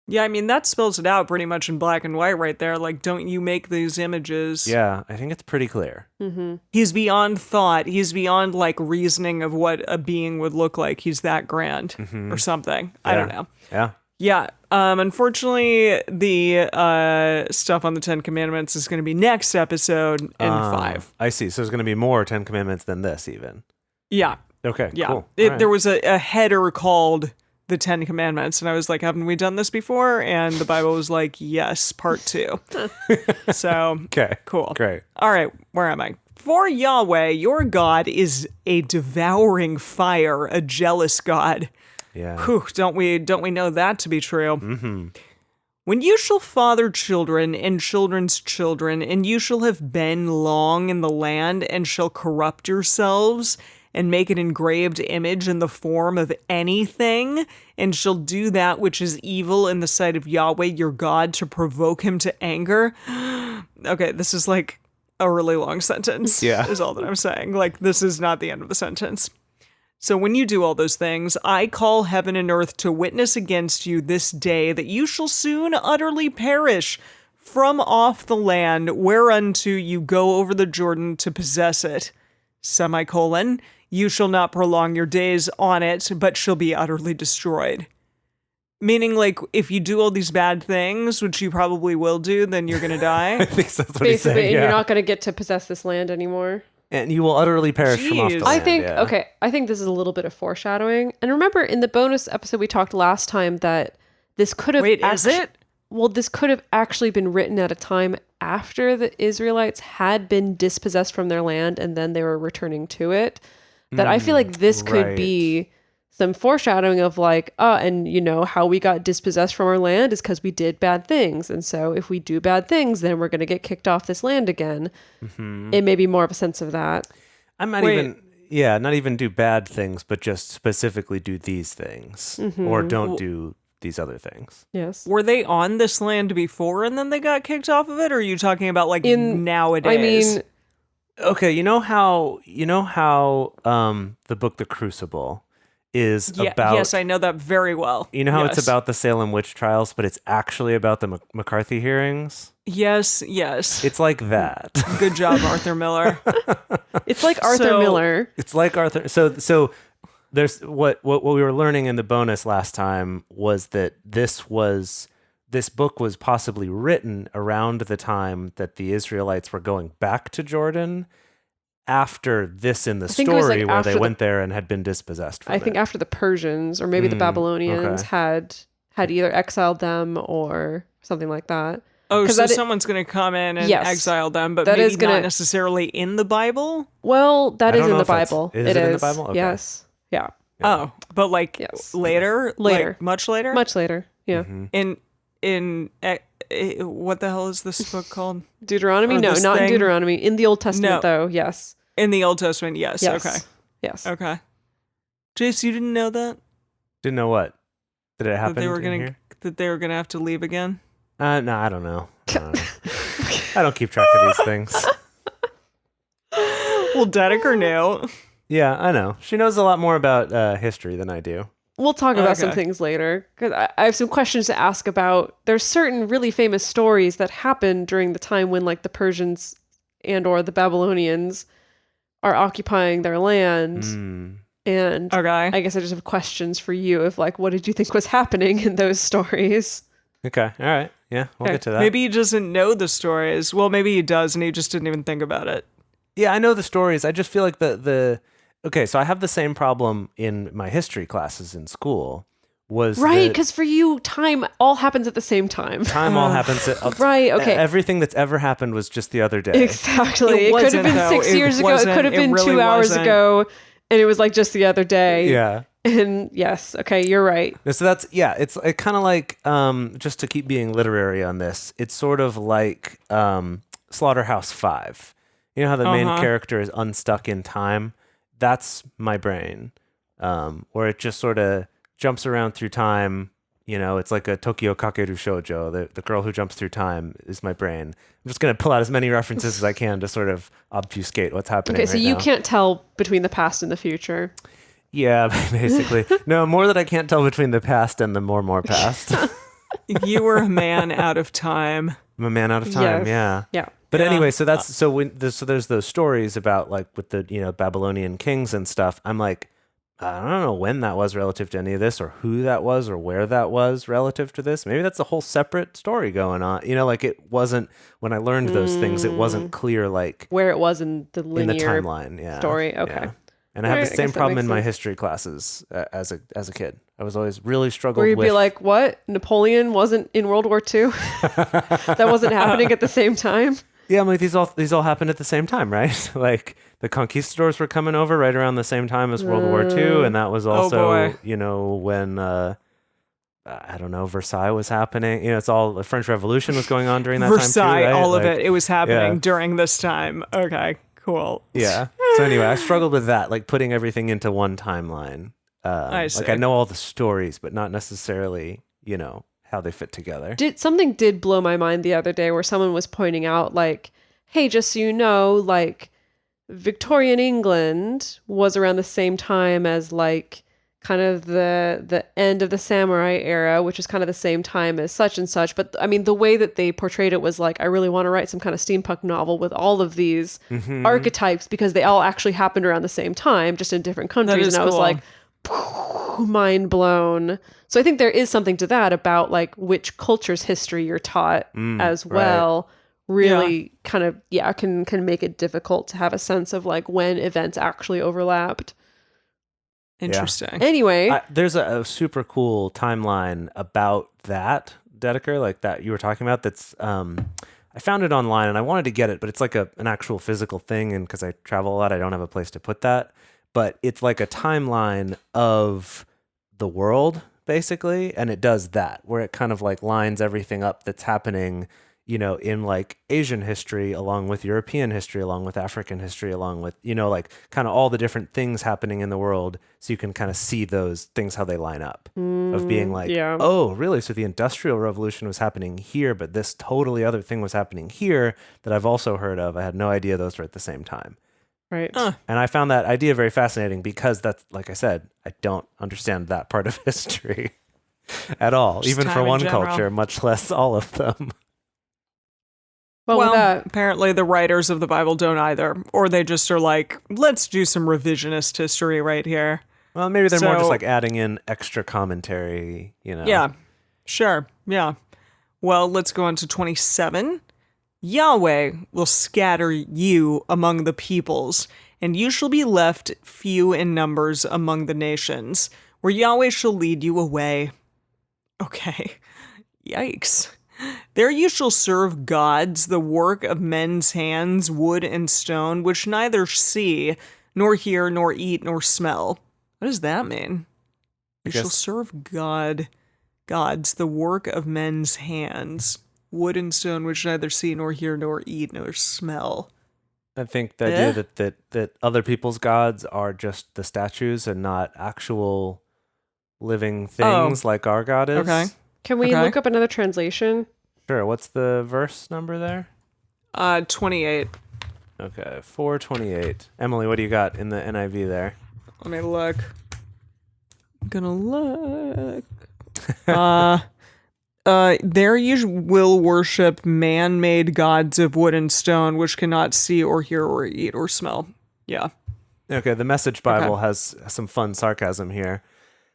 Yeah, I mean, that spells it out pretty much in black and white right there. Like, don't you make these images. Yeah, I think it's pretty clear. Mm-hmm. He's beyond thought. He's beyond, like, reasoning of what a being would look like. He's that grand or something. I don't know. Yeah. Yeah. Unfortunately, the stuff on the Ten Commandments is going to be next episode in 5. I see. So there's going to be more Ten Commandments than this even. Yeah. Okay, Yeah. cool. All right. There was a header called the Ten Commandments, and I was like, haven't we done this before? And the Bible was like, yes, part 2. So, Okay. cool. Great. All right, where am I? For Yahweh, your God is a devouring fire, a jealous God. Yeah. Whew, don't we know that to be true? Mm-hmm. When you shall father children and children's children, and you shall have been long in the land, and shall corrupt yourselves, and make an engraved image in the form of anything, and shall do that which is evil in the sight of Yahweh your God to provoke him to anger. Okay, this is like a really long sentence. Yeah. Is all that I'm saying. Like, this is not the end of the sentence. So when you do all those things, I call heaven and earth to witness against you this day that you shall soon utterly perish from off the land whereunto you go over the Jordan to possess it. Semicolon, you shall not prolong your days on it, but shall be utterly destroyed. Meaning, like, if you do all these bad things, which you probably will do, then you're going to die. I think that's what he's Basically, saying. and Yeah. you're not going to get to possess this land anymore. And you will utterly perish from off the Jeez. land. I think, yeah. okay, I think this is a little bit of foreshadowing. And remember in the bonus episode we talked last time that this could have... Wait, is it? Well, this could have actually been written at a time after the Israelites had been dispossessed from their land and then they were returning to it. That I feel like this could right. be some foreshadowing of like, and you know, how we got dispossessed from our land is because we did bad things. And so if we do bad things, then we're going to get kicked off this land again. Mm-hmm. It may be more of a sense of that. I'm not Wait. even... not even do bad things, but just specifically do these things or don't do these other things. Yes. Were they on this land before and then they got kicked off of it? Or are you talking about like nowadays? I mean, Okay, you know how the book The Crucible is about. Yes, I know that very well. You know how Yes. it's about the Salem witch trials, but it's actually about the McCarthy hearings? Yes. It's like that. Good job, Arthur Miller. it's like Arthur Miller. It's like Arthur. So there's what we were learning in the bonus last time was that this book was possibly written around the time that the Israelites were going back to Jordan after this in the think it was, story like, where after they the- went there and had been dispossessed from I think it. after the Persians or maybe the Babylonians okay. had either exiled them or something like that. Oh, 'Cause so that someone's going to come in and Yes. exile them, but That maybe is gonna- not necessarily in the Bible? Well, that I is don't in know the if that's- Bible. is it in the Bible? Okay. Yes. Yeah. Oh, but like Yes. later? Later. Like, much later? Much later. Yeah. In what the hell is this book called? Deuteronomy? Or No, this not in thing? Deuteronomy. In the Old Testament, No. though. Yes. In the Old Testament, yes. Yes. Okay. Yes. Okay. Jace, you didn't know that? Didn't know what? Did it happen That they were in gonna here? that they were gonna have to leave again? No, I don't know. I don't keep track of these things. Well, Dedeker knew. Yeah, I know. She knows a lot more about history than I do. We'll talk about some Okay. things later because I have some questions to ask about. There's certain really famous stories that happened during the time when like the Persians and or the Babylonians are occupying their land. And Okay. I guess I just have questions for you of like, what did you think was happening in those stories? Okay, all right. Yeah, we'll Okay. get to that. Maybe he doesn't know the stories. Well, maybe he does, and he just didn't even think about it. Yeah, I know the stories. I just feel like okay, so I have the same problem in my history classes in school. Was Right, that because for you, time all happens at the same time. time all happens at Right, okay. Everything that's ever happened was just the other day. Exactly. It It could have wasn't, been though. 6 It years ago. It wasn't. could have It been really 2 hours wasn't. ago. And it was like just the other day. Yeah. And yes, okay, you're right. So that's it's kind of like just to keep being literary on this. It's sort of like Slaughterhouse 5. You know how the main character is unstuck in time? That's my brain. Where it just sort of jumps around through time. You know, it's like a Tokyo Kakeru Shoujo. The girl who jumps through time is my brain. I'm just going to pull out as many references as I can to sort of obfuscate what's happening Okay, so right you now. can't tell between the past and the future. Yeah, basically. No, more that I can't tell between the past and the more past. You were a man out of time. I'm a man out of time, Yes. yeah. Yeah. But Yeah. anyway, so that's so there's those stories about like with the Babylonian kings and stuff. I'm like, I don't know when that was relative to any of this, or who that was, or where that was relative to this. Maybe that's a whole separate story going on. You know, like it wasn't when I learned those things. It wasn't clear like Where it was in the in the linear timeline. Yeah, story. Okay. yeah. And I have Alright, the I same guess that problem makes in my sense. history classes as a kid. I was always really struggled Where you'd with. be like, what? Napoleon wasn't in World War II? That wasn't happening at the same time? Yeah, I'm like these all happened at the same time, right? Like the conquistadors were coming over right around the same time as World War II, and that was also boy. when I don't know, Versailles was happening. It's all the French Revolution was going on during that Versailles, time too, right? all of Like, it. It was happening yeah. during this time. Okay, cool. Yeah. So anyway, I struggled with that, like putting everything into one timeline. I Like I see. know all the stories, but not necessarily, how they fit together. Something did blow my mind the other day where someone was pointing out like, hey, just so you know, like Victorian England was around the same time as like kind of the end of the samurai era, which is kind of the same time as such and such. But I mean, the way that they portrayed it was like, I really want to write some kind of steampunk novel with all of these archetypes because they all actually happened around the same time, just in different countries. is And I was cool. like, mind blown. So I think there is something to that about like which culture's history you're taught as right. well. Really kind of can make it difficult to have a sense of like when events actually overlapped. Interesting. Anyway, There's a super cool timeline about that, Dedeker, like that you were talking about. That's I found it online and I wanted to get it, but it's like an actual physical thing, and because I travel a lot, I don't have a place to put that. But it's like a timeline of the world, basically, and it does that, where it kind of like lines everything up that's happening, in like Asian history, along with European history, along with African history, along with, like kind of all the different things happening in the world. So you can kind of see those things, how they line up of being like, yeah. oh, really? So the Industrial Revolution was happening here, but this totally other thing was happening here that I've also heard of. I had no idea those were at the same time. Right. And I found that idea very fascinating because that's, like I said, I don't understand that part of history at all, Just even time for in one general. culture, much less all of them. Well, with that, apparently the writers of the Bible don't either. Or they just are like, let's do some revisionist history right here. Well, maybe they're more just So- like adding in extra commentary, Yeah, sure. Yeah. Well, let's go on to 27. Yahweh will scatter you among the peoples, and you shall be left few in numbers among the nations, where Yahweh shall lead you away. Okay. Yikes. There you shall serve gods, the work of men's hands, wood and stone, which neither see, nor hear, nor eat, nor smell. What does that mean? You shall guess- serve gods, the work of men's hands, wood and stone, which neither see, nor hear, nor eat, nor smell. I think the idea that other people's gods are just the statues and not actual living things like our God is. Okay. can we Okay. look up another translation? Sure. What's the verse number there? 28. Okay, 428. Emily, what do you got in the NIV there? Let me look. I'm gonna look. There you will worship man-made gods of wood and stone, which cannot see or hear or eat or smell. Yeah. Okay, the Message Bible has some fun sarcasm here.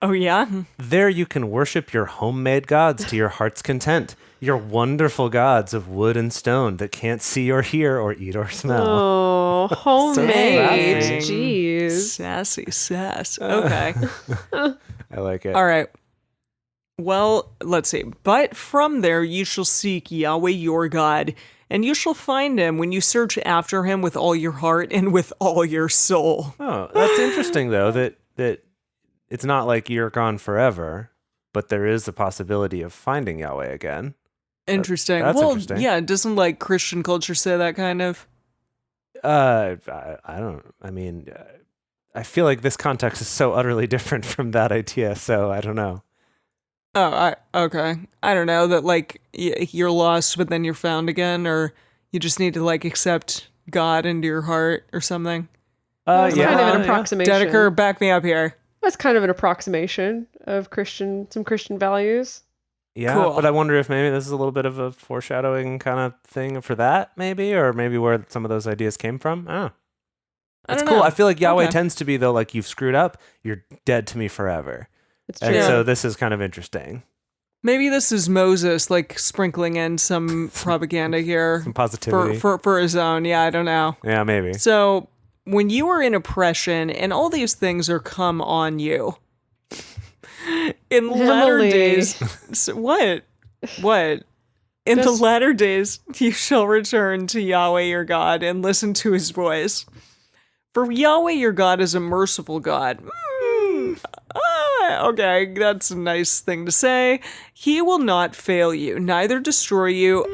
Oh, yeah? There you can worship your homemade gods to your heart's content, your wonderful gods of wood and stone that can't see or hear or eat or smell. Oh, homemade. sassy. Jeez. Sassy sass. Okay. I like it. All right. Well, let's see. But from there you shall seek Yahweh your God, and you shall find him when you search after him with all your heart and with all your soul. Oh, that's interesting though, that it's not like you're gone forever, but there is the possibility of finding Yahweh again. Interesting. That's well, interesting. yeah, doesn't like Christian culture say that kind of? I don't. I mean, I feel like this context is so utterly different from that idea. So I don't know. Oh, okay. I don't know that like you're lost, but then you're found again, or you just need to like accept God into your heart or something. That's yeah, kind of an yeah. approximation. Dedeker, back me up here. That's kind of an approximation of some Christian values. Yeah, Cool. but I wonder if maybe this is a little bit of a foreshadowing kind of thing for that, maybe, or maybe where some of those ideas came from. I don't know. I It's don't cool. know. I feel like Yahweh Okay. tends to be though, like you've screwed up, you're dead to me forever. It's And true. Yeah. so this is kind of interesting. Maybe this is Moses like sprinkling in some propaganda here Some positivity. for his own. Yeah, I don't know. Yeah, maybe. So when you are in oppression and all these things are come on you, in latter Emily. days, what? In the Just- latter days, you shall return to Yahweh your God and listen to his voice. For Yahweh your God is a merciful God. Okay, that's a nice thing to say. He will not fail you, neither destroy you.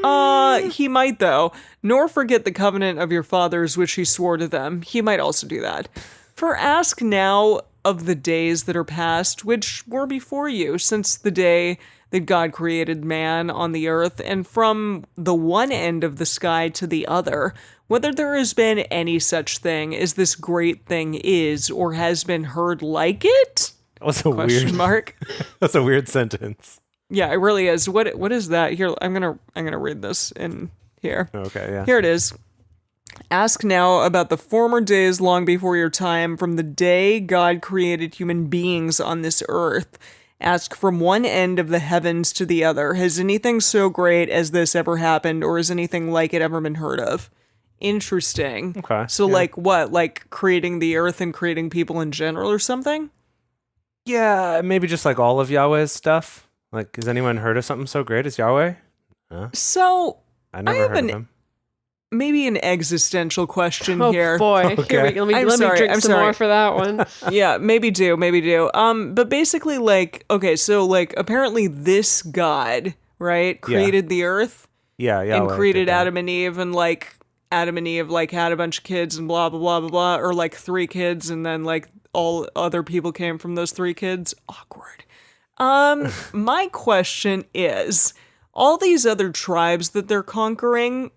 He might though, nor forget the covenant of your fathers which he swore to them. He might also do that. For ask now of the days that are past, which were before you, since the day that God created man on the earth, and from the one end of the sky to the other, whether there has been any such thing as this great thing is, or has been heard like it? That was a Question weird. mark. That's a weird sentence. Yeah, it really is. What is that? Here, I'm gonna read this in here. Okay, yeah. Here it is. Ask now about the former days long before your time, from the day God created human beings on this earth. Ask from one end of the heavens to the other. Has anything so great as this ever happened, or has anything like it ever been heard of? Interesting. Okay, So, yeah. like what? Like creating the earth and creating people in general or something? Yeah, maybe just like all of Yahweh's stuff. Like, has anyone heard of something so great as Yahweh? So, I never have heard an of him. maybe an existential question Oh here. boy. Okay. Here let me I'm let sorry, me drink I'm some sorry. more for that one. Yeah, maybe do. But basically, like, okay, so like apparently this God, right, created the earth. Yeah, and Yahweh created did that. Adam and Eve, and like Adam and Eve like had a bunch of kids and blah blah blah blah blah, or like 3 kids, and then like all other people came from those 3 kids. Awkward. My question is, all these other tribes that they're conquering,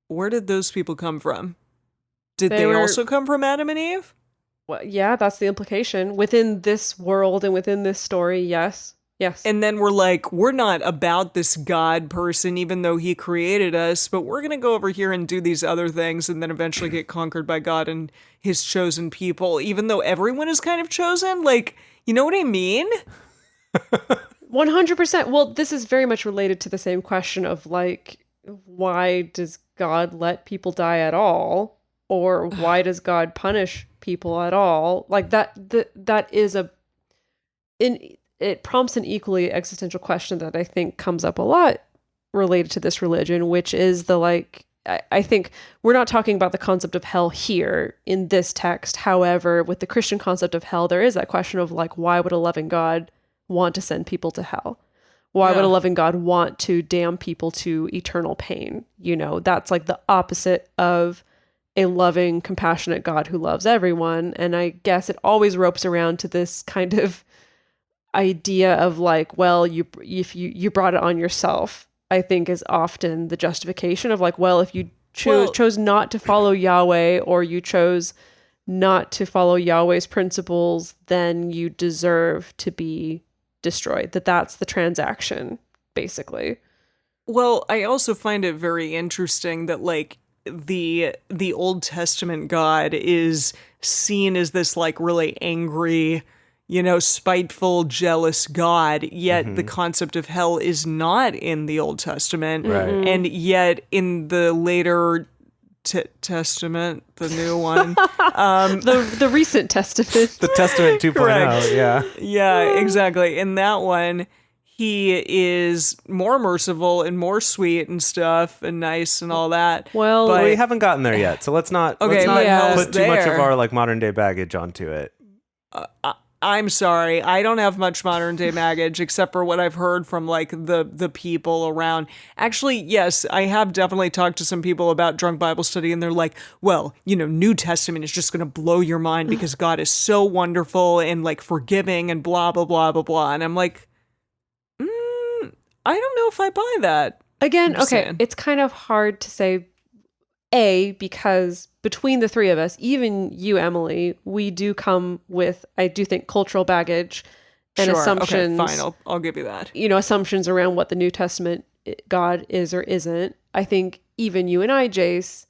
where did those people come from? Did they were- also come from Adam and Eve? Well, yeah, that's the implication. Within this world and within this story, yes. Yes. And then we're like, we're not about this God person, even though he created us, but we're going to go over here and do these other things and then eventually get conquered by God and his chosen people, even though everyone is kind of chosen. Like, you know what I mean? 100%. Well, this is very much related to the same question of like, why does God let people die at all? Or why does God punish people at all? Like that is it prompts an equally existential question that I think comes up a lot related to this religion, which is the like, I think we're not talking about the concept of hell here in this text. However, with the Christian concept of hell, there is that question of like, why would a loving God want to send people to hell? Why would a loving God want to damn people to eternal pain? You know, that's like the opposite of a loving, compassionate God who loves everyone. And I guess it always ropes around to this kind of idea of like, well, if you brought it on yourself, I think is often the justification of like, well, if you chose not to follow Yahweh, or you chose not to follow Yahweh's principles, then you deserve to be destroyed. That's the transaction, basically. Well, I also find it very interesting that like the Old Testament God is seen as this like really angry, you know, spiteful, jealous God, yet the concept of hell is not in the Old Testament. Right. And yet in the later Testament, the new one, The recent testament. The Testament 2.0, Correct. yeah. yeah, exactly. In that one, he is more merciful and more sweet and stuff and nice and all that. Well, But- We haven't gotten there yet, so let's not Okay, but hell's put too much of there. our like modern day baggage onto it. I'm sorry, I don't have much modern day baggage except for what I've heard from like the people around. Actually, yes, I have definitely talked to some people about drunk Bible study, and they're like, well, you know, New Testament is just going to blow your mind because God is so wonderful and like forgiving and blah blah blah blah blah. And I'm like, I don't know if I buy that. again, I'm just okay, saying. it's kind of hard to say, because between the 3 of us, even you, Emily, we do come with, I do think, cultural baggage and Sure, assumptions. Okay, fine, I'll give you that. You know, assumptions around what the New Testament God is or isn't. I think even you and I, Jace,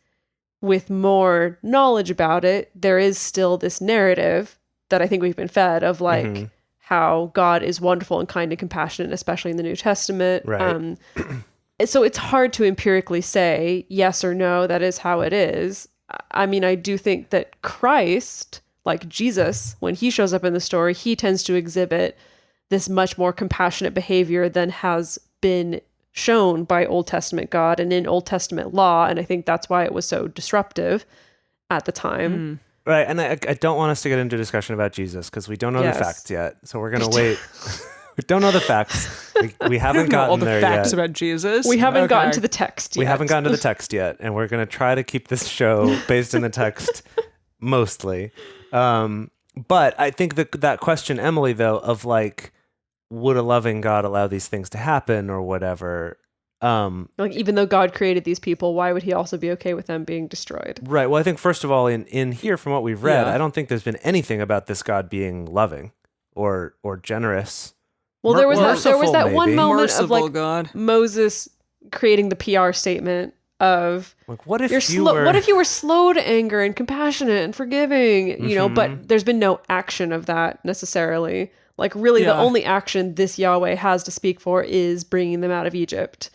with more knowledge about it, there is still this narrative that I think we've been fed of like how God is wonderful and kind and compassionate, especially in the New Testament. Right. So it's hard to empirically say yes or no, that is how it is. I mean, I do think that Christ, like Jesus, when he shows up in the story, he tends to exhibit this much more compassionate behavior than has been shown by Old Testament God and in Old Testament law. And I think that's why it was so disruptive at the time. Right, and I don't want us to get into a discussion about Jesus because we don't know Yes. the facts yet. So we're going to wait. We don't know the facts. We haven't Know all gotten the there facts yet. about Jesus. We haven't gotten Okay. to the text yet. We haven't gotten to the text yet, and we're going to try to keep this show based in the text mostly. But I think that question, Emily, though, of like, would a loving God allow these things to happen or whatever? Like, even though God created these people, why would he also be okay with them being destroyed? Right. Well, I think first of all, in here from what we've read, Yeah. I don't think there's been anything about this God being loving or generous. Well, there was Merciful, that one maybe. moment Merciful of like God. Moses creating the PR statement of Like, what if what if you were slow to anger and compassionate and forgiving, you know, but there's been no action of that necessarily. Like, really, the Yeah. only action this Yahweh has to speak for is bringing them out of Egypt.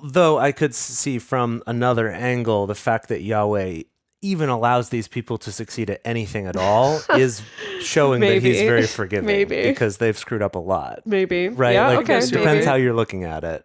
Though I could see from another angle the fact that Yahweh even allows these people to succeed at anything at all is showing that he's Maybe. very forgiving Maybe. because they've screwed up a lot. Maybe. Right? Yeah, like, okay. it depends maybe. how you're looking at it.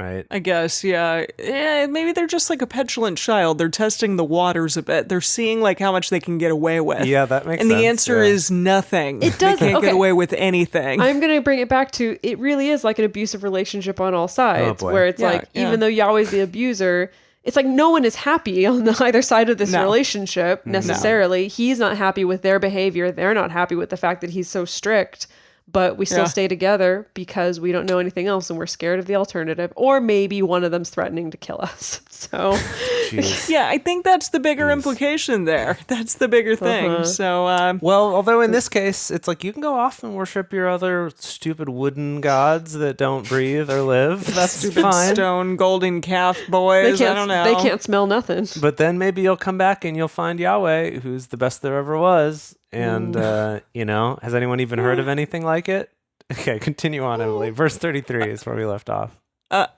right? I guess, yeah. Maybe they're just like a petulant child. They're testing the waters a bit. They're seeing like how much they can get away with. Yeah, that makes and sense. the answer yeah. is nothing. It does- They can't okay. get away with anything. I'm going to bring it back to it really is like an abusive relationship on all sides, boy. where it's Yeah, like, yeah. even though Yahweh's the abuser, it's like no one is happy on either side of this No. relationship necessarily. He's not happy with their behavior. They're not happy with the fact that he's so strict, but we still Yeah. stay together because we don't know anything else and we're scared of the alternative. Or maybe one of them's threatening to kill us. So, Jeez. Yeah, I think that's the bigger implication there. That's the bigger thing. So, Well, although in this case, it's like you can go off and worship your other stupid wooden gods that don't breathe or live. That's stupid fine. stone golden calf they boys. I can't, don't know. they can't smell nothing. But then maybe you'll come back and you'll find Yahweh, who's the best there ever was. And, has anyone even heard of anything like it? Okay, continue on, Emily. Verse 33 is where we left off.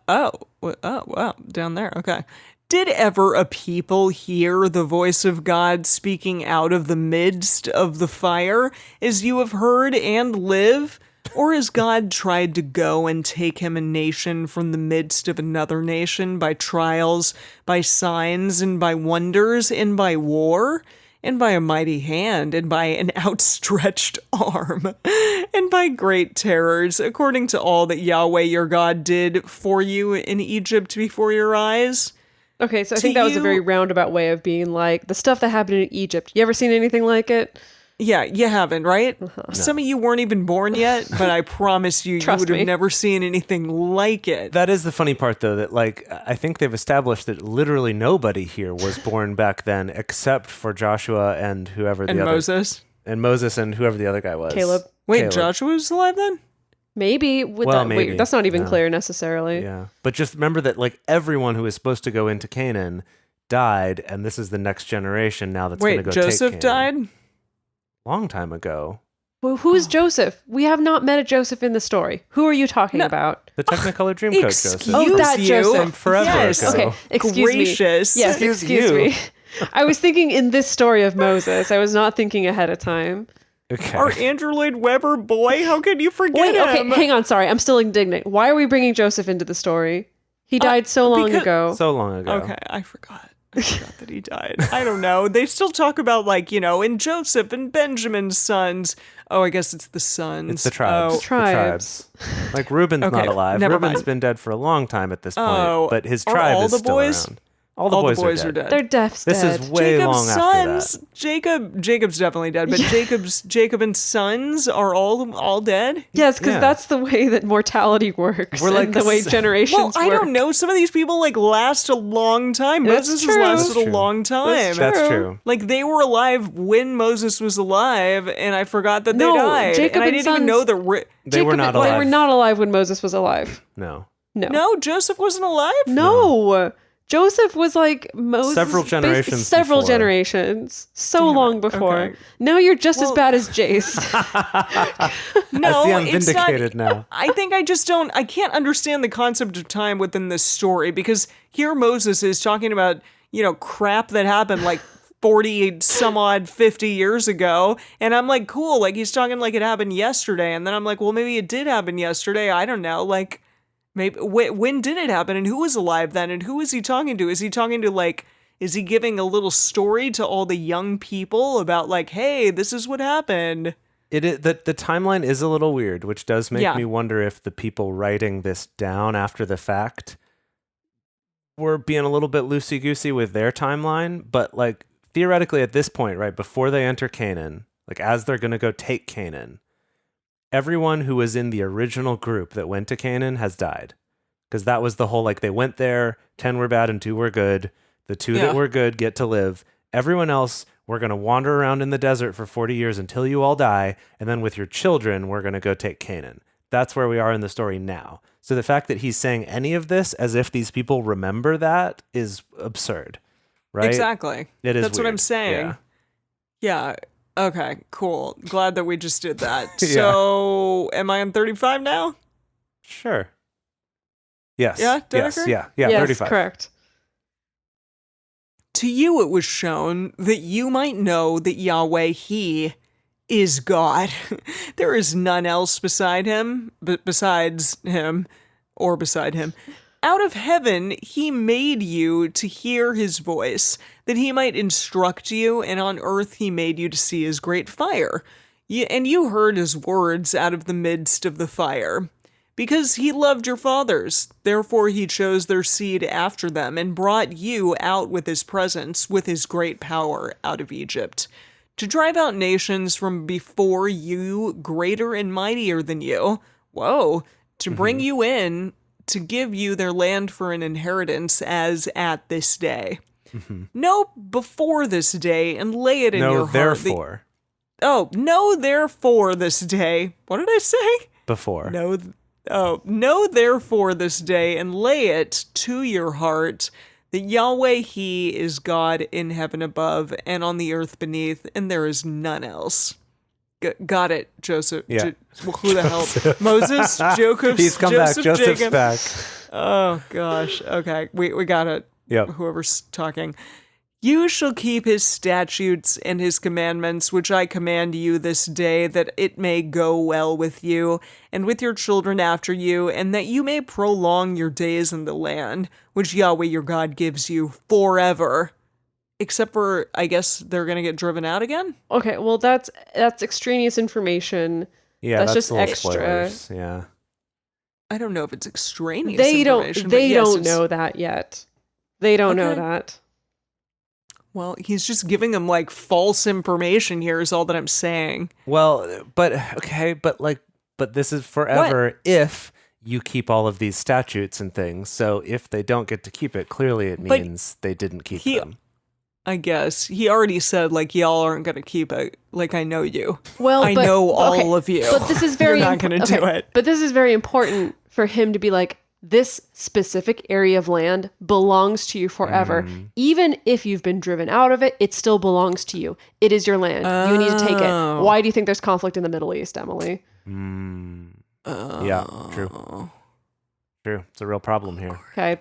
Wow, down there. Okay. Did ever a people hear the voice of God speaking out of the midst of the fire, as you have heard, and live? Or has God tried to go and take him a nation from the midst of another nation by trials, by signs, and by wonders, and by war? And by a mighty hand, and by an outstretched arm, and by great terrors, according to all that Yahweh your God did for you in Egypt before your eyes? Okay, so I To think that was a you- very roundabout way of being like, the stuff that happened in Egypt. You ever seen anything like it? Yeah, you haven't, right? Some of you weren't even born yet, but I promise you, you Trust would have me. never seen anything like it. That is the funny part, though, that, like, I think they've established that literally nobody here was born back then except for Joshua and whoever the And other... Moses. And Moses and whoever the other guy was. Caleb. Wait, Caleb. Joshua was alive then? Maybe. Well, maybe. Wait, that's not even No. clear necessarily. Yeah. But just remember that, like, everyone who was supposed to go into Canaan died, and this is the next generation now that's going to Wait, go Joseph take Canaan. died? Long time ago. Well, who's Joseph? We have not met a Joseph in the story. Who are you talking about? The Technicolor Dreamcoat Excuse Joseph. Oh, that you. Joseph. From forever Yes. ago. Okay, excuse Gracious. me. Yes, Excuse excuse you. me. I was thinking in this story of Moses. I was not thinking ahead of time. Okay. Our Andrew Lloyd Webber boy? How could you forget Wait, okay, him? hang on. Sorry, I'm still indignant. Why are we bringing Joseph into the story? He died so long because- ago. So long ago. Okay, I forgot that he died. I don't know. They still talk about, like, and Joseph and Benjamin's sons. Oh, I guess it's the sons. It's the tribes. Oh, The Tribes. Like, Reuben's Okay, not alive. never Reuben's mind. been dead for a long time at this point, Oh, but his are tribe all is the still boys? around. All the boys, are dead. They're deaf's This dead. is way Jacob's long after sons. that. Jacob's definitely dead, but Jacob and sons are all dead. Yes, because Yeah. that's the way that mortality works. We're like and the way generations Well, I work. don't know. Some of these people like last a long time. That's Moses true. has lasted That's a true. long time. That's true. Like they were alive when Moses was alive, and I forgot that No, they died. Jacob and I and didn't even know sons- that. They were not They alive. were not alive when Moses was alive. No. No. No, Joseph wasn't alive. No. Joseph was like Moses. Several generations Several before. generations. So long before. okay. Now you're just as Well- bad as Jace. No, I see I'm it's not. vindicated now. I think I just don't. I can't understand the concept of time within this story because here Moses is talking about crap that happened like 40 some odd 50 years ago, and I'm like, cool, like he's talking like it happened yesterday, and then I'm like, well, maybe it did happen yesterday. I don't know, like maybe when did it happen, and who was alive then, and who is he talking to? Is he talking to like? Is he giving a little story to all the young people about like, hey, this is what happened? It is, the timeline is a little weird, which does make Yeah. me wonder if the people writing this down after the fact were being a little bit loosey-goosey with their timeline. But like theoretically at this point, right, before they enter Canaan, like as they're going to go take Canaan, everyone who was in the original group that went to Canaan has died. Because that was the whole, like they went there, 10 were bad and 2 were good. The 2 Yeah. that were good get to live. Everyone else, we're going to wander around in the desert for 40 years until you all die. And then with your children, we're going to go take Canaan. That's where we are in the story now. So the fact that he's saying any of this as if these people remember that is absurd, right? Exactly. It is That's what I'm weird. saying. Yeah. Okay, cool. Glad that we just did that. Yeah. So, am I on 35 now? Sure. Yes. Yeah, Yes. Dedeker? Yeah. Yeah. yes, 35. correct. To you it was shown that you might know that Yahweh, He, is God. There is none else beside Him, but besides Him, or beside Him. out of heaven he made you to hear his voice, that he might instruct you, and on earth he made you to see his great fire. And you heard his words out of the midst of the fire. Because he loved your fathers, therefore he chose their seed after them, and brought you out with his presence, with his great power, out of Egypt, to drive out nations from before you, greater and mightier than you. Whoa. To bring you in, to give you their land for an inheritance, as at this day. Know before this day, and lay it in your heart. Therefore. Know therefore this day. What did I say? Before. Know therefore this day, and lay it to your heart, that Yahweh, he is God in heaven above and on the earth beneath, and there is none else. Got it, Joseph. Yeah. Who the hell? Moses, Joseph. He's come back. Joseph's Jacob. back. Oh gosh. Okay, we got it. Yep. Whoever's talking. You shall keep his statutes and his commandments, which I command you this day, that it may go well with you and with your children after you, and that you may prolong your days in the land, which Yahweh your God gives you forever. Except for, I guess, they're going to get driven out again? Okay, well, that's extraneous information. Yeah, that's just little extra. spoilers. Yeah. I don't know if it's extraneous They information. don't it's- know that yet. They don't know Okay. that. Well, he's just giving them, like, false information here is all that I'm saying. Well, but this is forever if you keep all of these statutes and things. So if they don't get to keep it, clearly it But means they didn't keep he- them. I guess. He already said, like, y'all aren't going to keep it. Like, I know you. Well, I know all of you. But this is very You're not going to do it. But this is very important for him to be like, this specific area of land belongs to you forever. Even if you've been driven out of it, it still belongs to you. It is your land. You need to take Oh. it. Why do you think there's conflict in the Middle East, Emily? Yeah, true. True. It's a real problem here. Okay,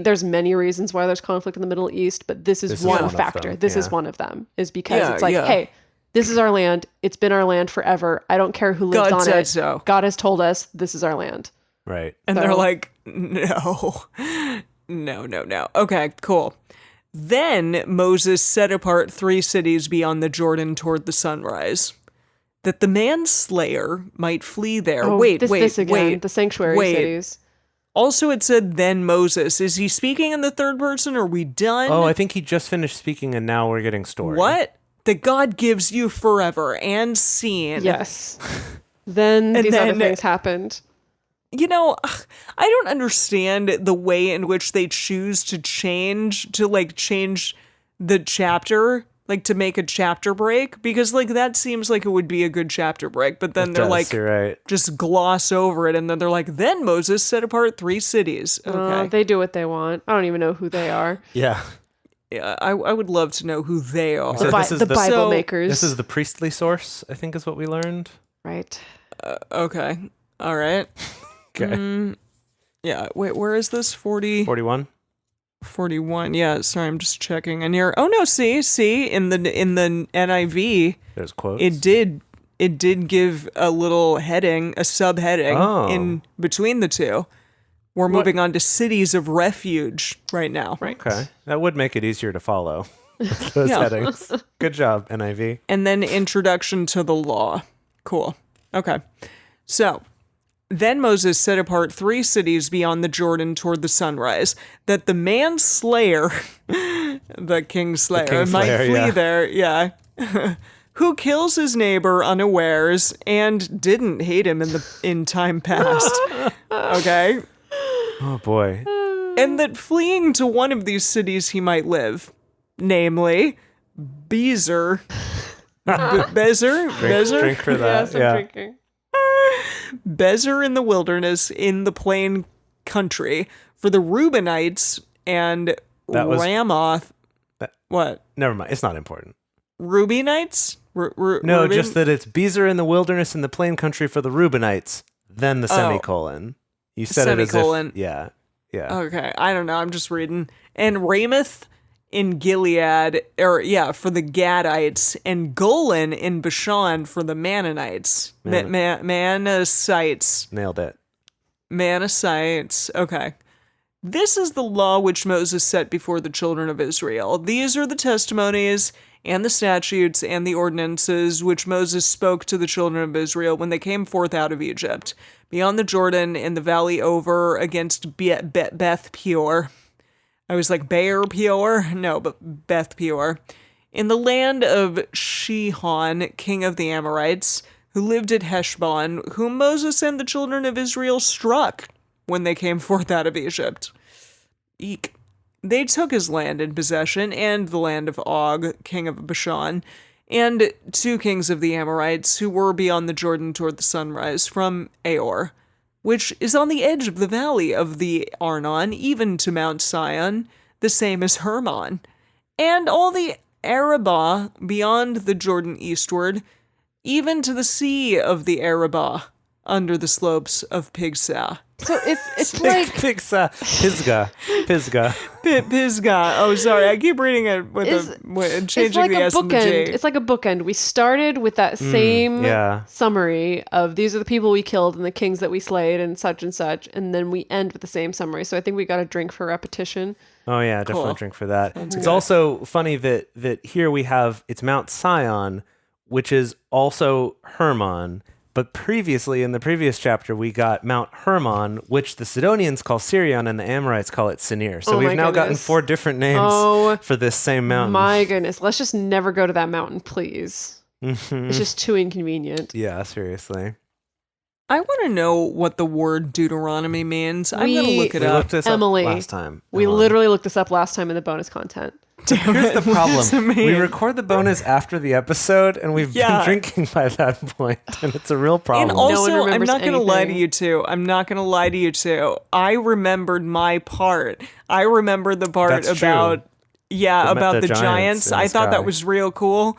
there's many reasons why there's conflict in the Middle East, but this is one factor. This is one of them, is because it's like, hey, this is our land. It's been our land forever. I don't care who lives God on said it. so. God has told us this is our land. Right. And So- they're like, no. No. Okay, cool. Then Moses set apart 3 cities beyond the Jordan toward the sunrise, that the manslayer might flee there. Oh, wait, this again, the sanctuary wait. cities. Also, it said then Moses. Is he speaking in the third person? Are we done? Oh, I think he just finished speaking and now we're getting story. What? That God gives you forever and seen. Yes. Then these other then- things happened. You know, I don't understand the way in which they choose to change the chapter, like to make a chapter break, because like that seems like it would be a good chapter break, but then they're like, you're right. just gloss over it, and then they're like, then Moses set apart 3 cities. Okay. They do what they want. I don't even know who they are. Yeah. Yeah, I would love to know who they are. So this is the Bible so- makers. This is the priestly source, I think is what we learned. right. Okay. All right. Okay. Yeah. Wait, where is this? 41. 41. Yeah, sorry, I'm just checking. And here, oh no, see, in the NIV, There's quotes. it did give a little heading, a subheading in between the two. We're moving on to cities of refuge right now. Right. Okay. That would make it easier to follow. Those Yeah. headings. Good job, NIV. And then introduction to the law. Cool. Okay. So, then Moses set apart 3 cities beyond the Jordan toward the sunrise, that the manslayer, the kingslayer, might kingslayer, flee yeah. there. Yeah. Who kills his neighbor unawares and didn't hate him in time past. Okay. Oh boy. And that fleeing to one of these cities he might live, namely Bezer. Bezer? Drink for that. Yes, I'm drinking. Bezer in the wilderness, in the plain country, for the Reubenites and That was- Ramoth. What? Never mind. It's not important. Reubenites? No, Reuben? just that it's Bezer in the wilderness in the plain country for the Reubenites, then the Oh. semicolon. You said Semicolon. it as if... Yeah. Yeah. Okay, I don't know. I'm just reading. And Ramoth in Gilead, for the Gadites, and Golan in Bashan for the Mannonites. Manassites. Nailed it. Manassites. Okay. This is the law which Moses set before the children of Israel. These are the testimonies and the statutes and the ordinances which Moses spoke to the children of Israel when they came forth out of Egypt, beyond the Jordan in the valley over against Beth Peor. I was like, Baal Peor? No, but Beth Peor. In the land of Shihon, king of the Amorites, who lived at Heshbon, whom Moses and the children of Israel struck when they came forth out of Egypt. Eek. They took his land in possession, and the land of Og, king of Bashan, and 2 kings of the Amorites who were beyond the Jordan toward the sunrise, from Aor, which is on the edge of the valley of the Arnon, even to Mount Sion, the same as Hermon, and all the Arabah beyond the Jordan eastward, even to the sea of the Arabah, under the slopes of Pisgah. So it's like Pisgah. Pisgah. Oh, sorry. I keep reading it with changing like the S and the G. It's like a bookend. We started with that same summary of these are the people we killed and the kings that we slayed and such, and then we end with the same summary. So I think we got a drink for repetition. Oh yeah, definitely Cool. drink for that. It's also funny that here we have it's Mount Sion, which is also Hermon. But previously, in the previous chapter, we got Mount Hermon, which the Sidonians call Sirion and the Amorites call it Sinir. So we've now gotten 4 different names for this same mountain. My goodness. Let's just never go to that mountain, please. It's just too inconvenient. Yeah, seriously. I want to know what the word Deuteronomy means. I'm going to look it We up. looked this Emily, up last time. We literally looked this up last time in the bonus content. Here's the What does it problem. mean? We record the bonus after the episode, and we've been drinking by that point, and it's a real problem. And No one also, I'm remembers not going to lie to anything. you two. I remembered my part. I remembered the part That's true. about about the the giants. giants in the I thought sky. that was real cool.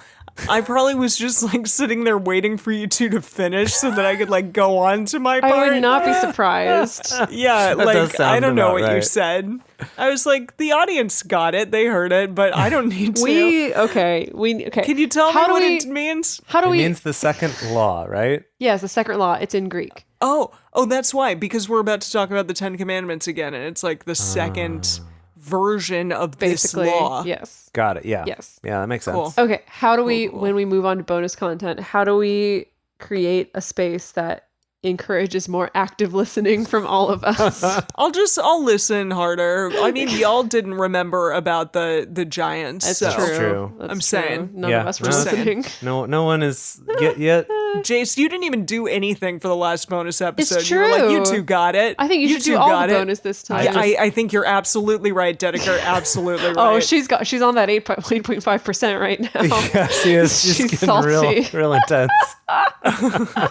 I probably was just like sitting there waiting for you two to finish so that I could like go on to my part. I would not be surprised. Yeah, That does like I sound don't know about what you right. said. I was like, the audience got it, they heard it, but I don't need to. Okay. Can you tell me How do what we- it means? How do It we? means the second law, right? Yes, the second law. It's in Greek. Oh, that's why, because we're about to talk about the 10 Commandments again, and it's like the second version of Basically, this law. yes. Got it. Yeah. Yes. Yeah, that makes sense. Cool. Okay. How do we, Cool. when we move on to bonus content, how do we create a space that encourages more active listening from all of us? I'll listen harder. I mean, y'all didn't remember about the giants. That's so. true. true. I'm saying. None Yeah. of us were No, I'm saying. listening. No one is yet. Jace, you didn't even do anything for the last bonus episode. It's You were like, you true. two got it. I think you should two do all got the it. bonus this time. Yeah, I think you're absolutely right, Dedeker. Absolutely right. Oh, she's on that 8.5% right now. Yeah, she is. She's She's getting salty. real intense. All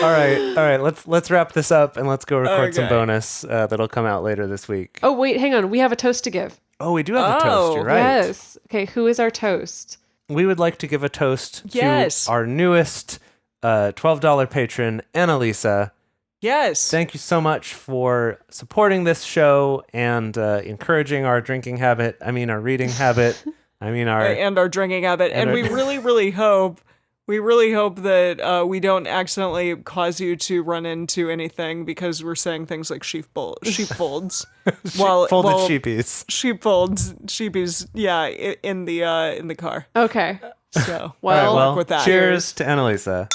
right. Let's wrap this up and let's go record some Okay. bonus that'll come out later this week. Oh, wait, hang on. We have a toast to give. Oh, we do have a toast. Oh, You're right. Yes. Okay, who is our toast? We would like to give a toast Yes. to our newest $12 patron, Annalisa. Yes. Thank you so much for supporting this show and encouraging our drinking habit. I mean, our reading habit. I mean, and our drinking habit. And our- we really hope that we don't accidentally cause you to run into anything because we're saying things like sheepfolds. folded sheepies. Sheepies, yeah, in the car. Okay. So Well, All right, well, work with that. cheers to Annalisa.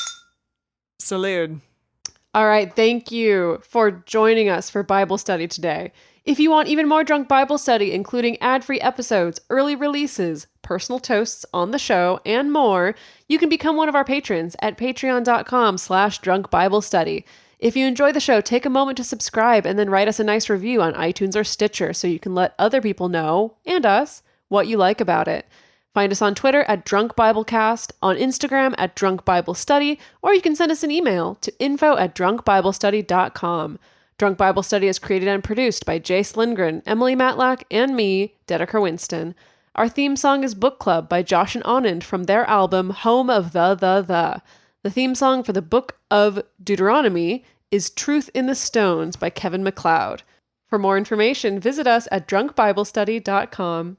Salute. All right. Thank you for joining us for Bible study today. If you want even more drunk Bible study, including ad-free episodes, early releases, personal toasts on the show, and more, you can become one of our patrons at patreon.com/drunkbiblestudy. If you enjoy the show, take a moment to subscribe and then write us a nice review on iTunes or Stitcher so you can let other people know, and us, what you like about it. Find us on Twitter at Drunk Biblecast, on Instagram at Drunk Bible Study, or you can send us an email to info@drunkbiblestudy.com. Drunk Bible Study is created and produced by Jace Lindgren, Emily Matlack, and me, Dedeker Winston. Our theme song is Book Club by Josh and Anand from their album Home of the. The theme song for the Book of Deuteronomy is Truth in the Stones by Kevin MacLeod. For more information, visit us at drunkbiblestudy.com.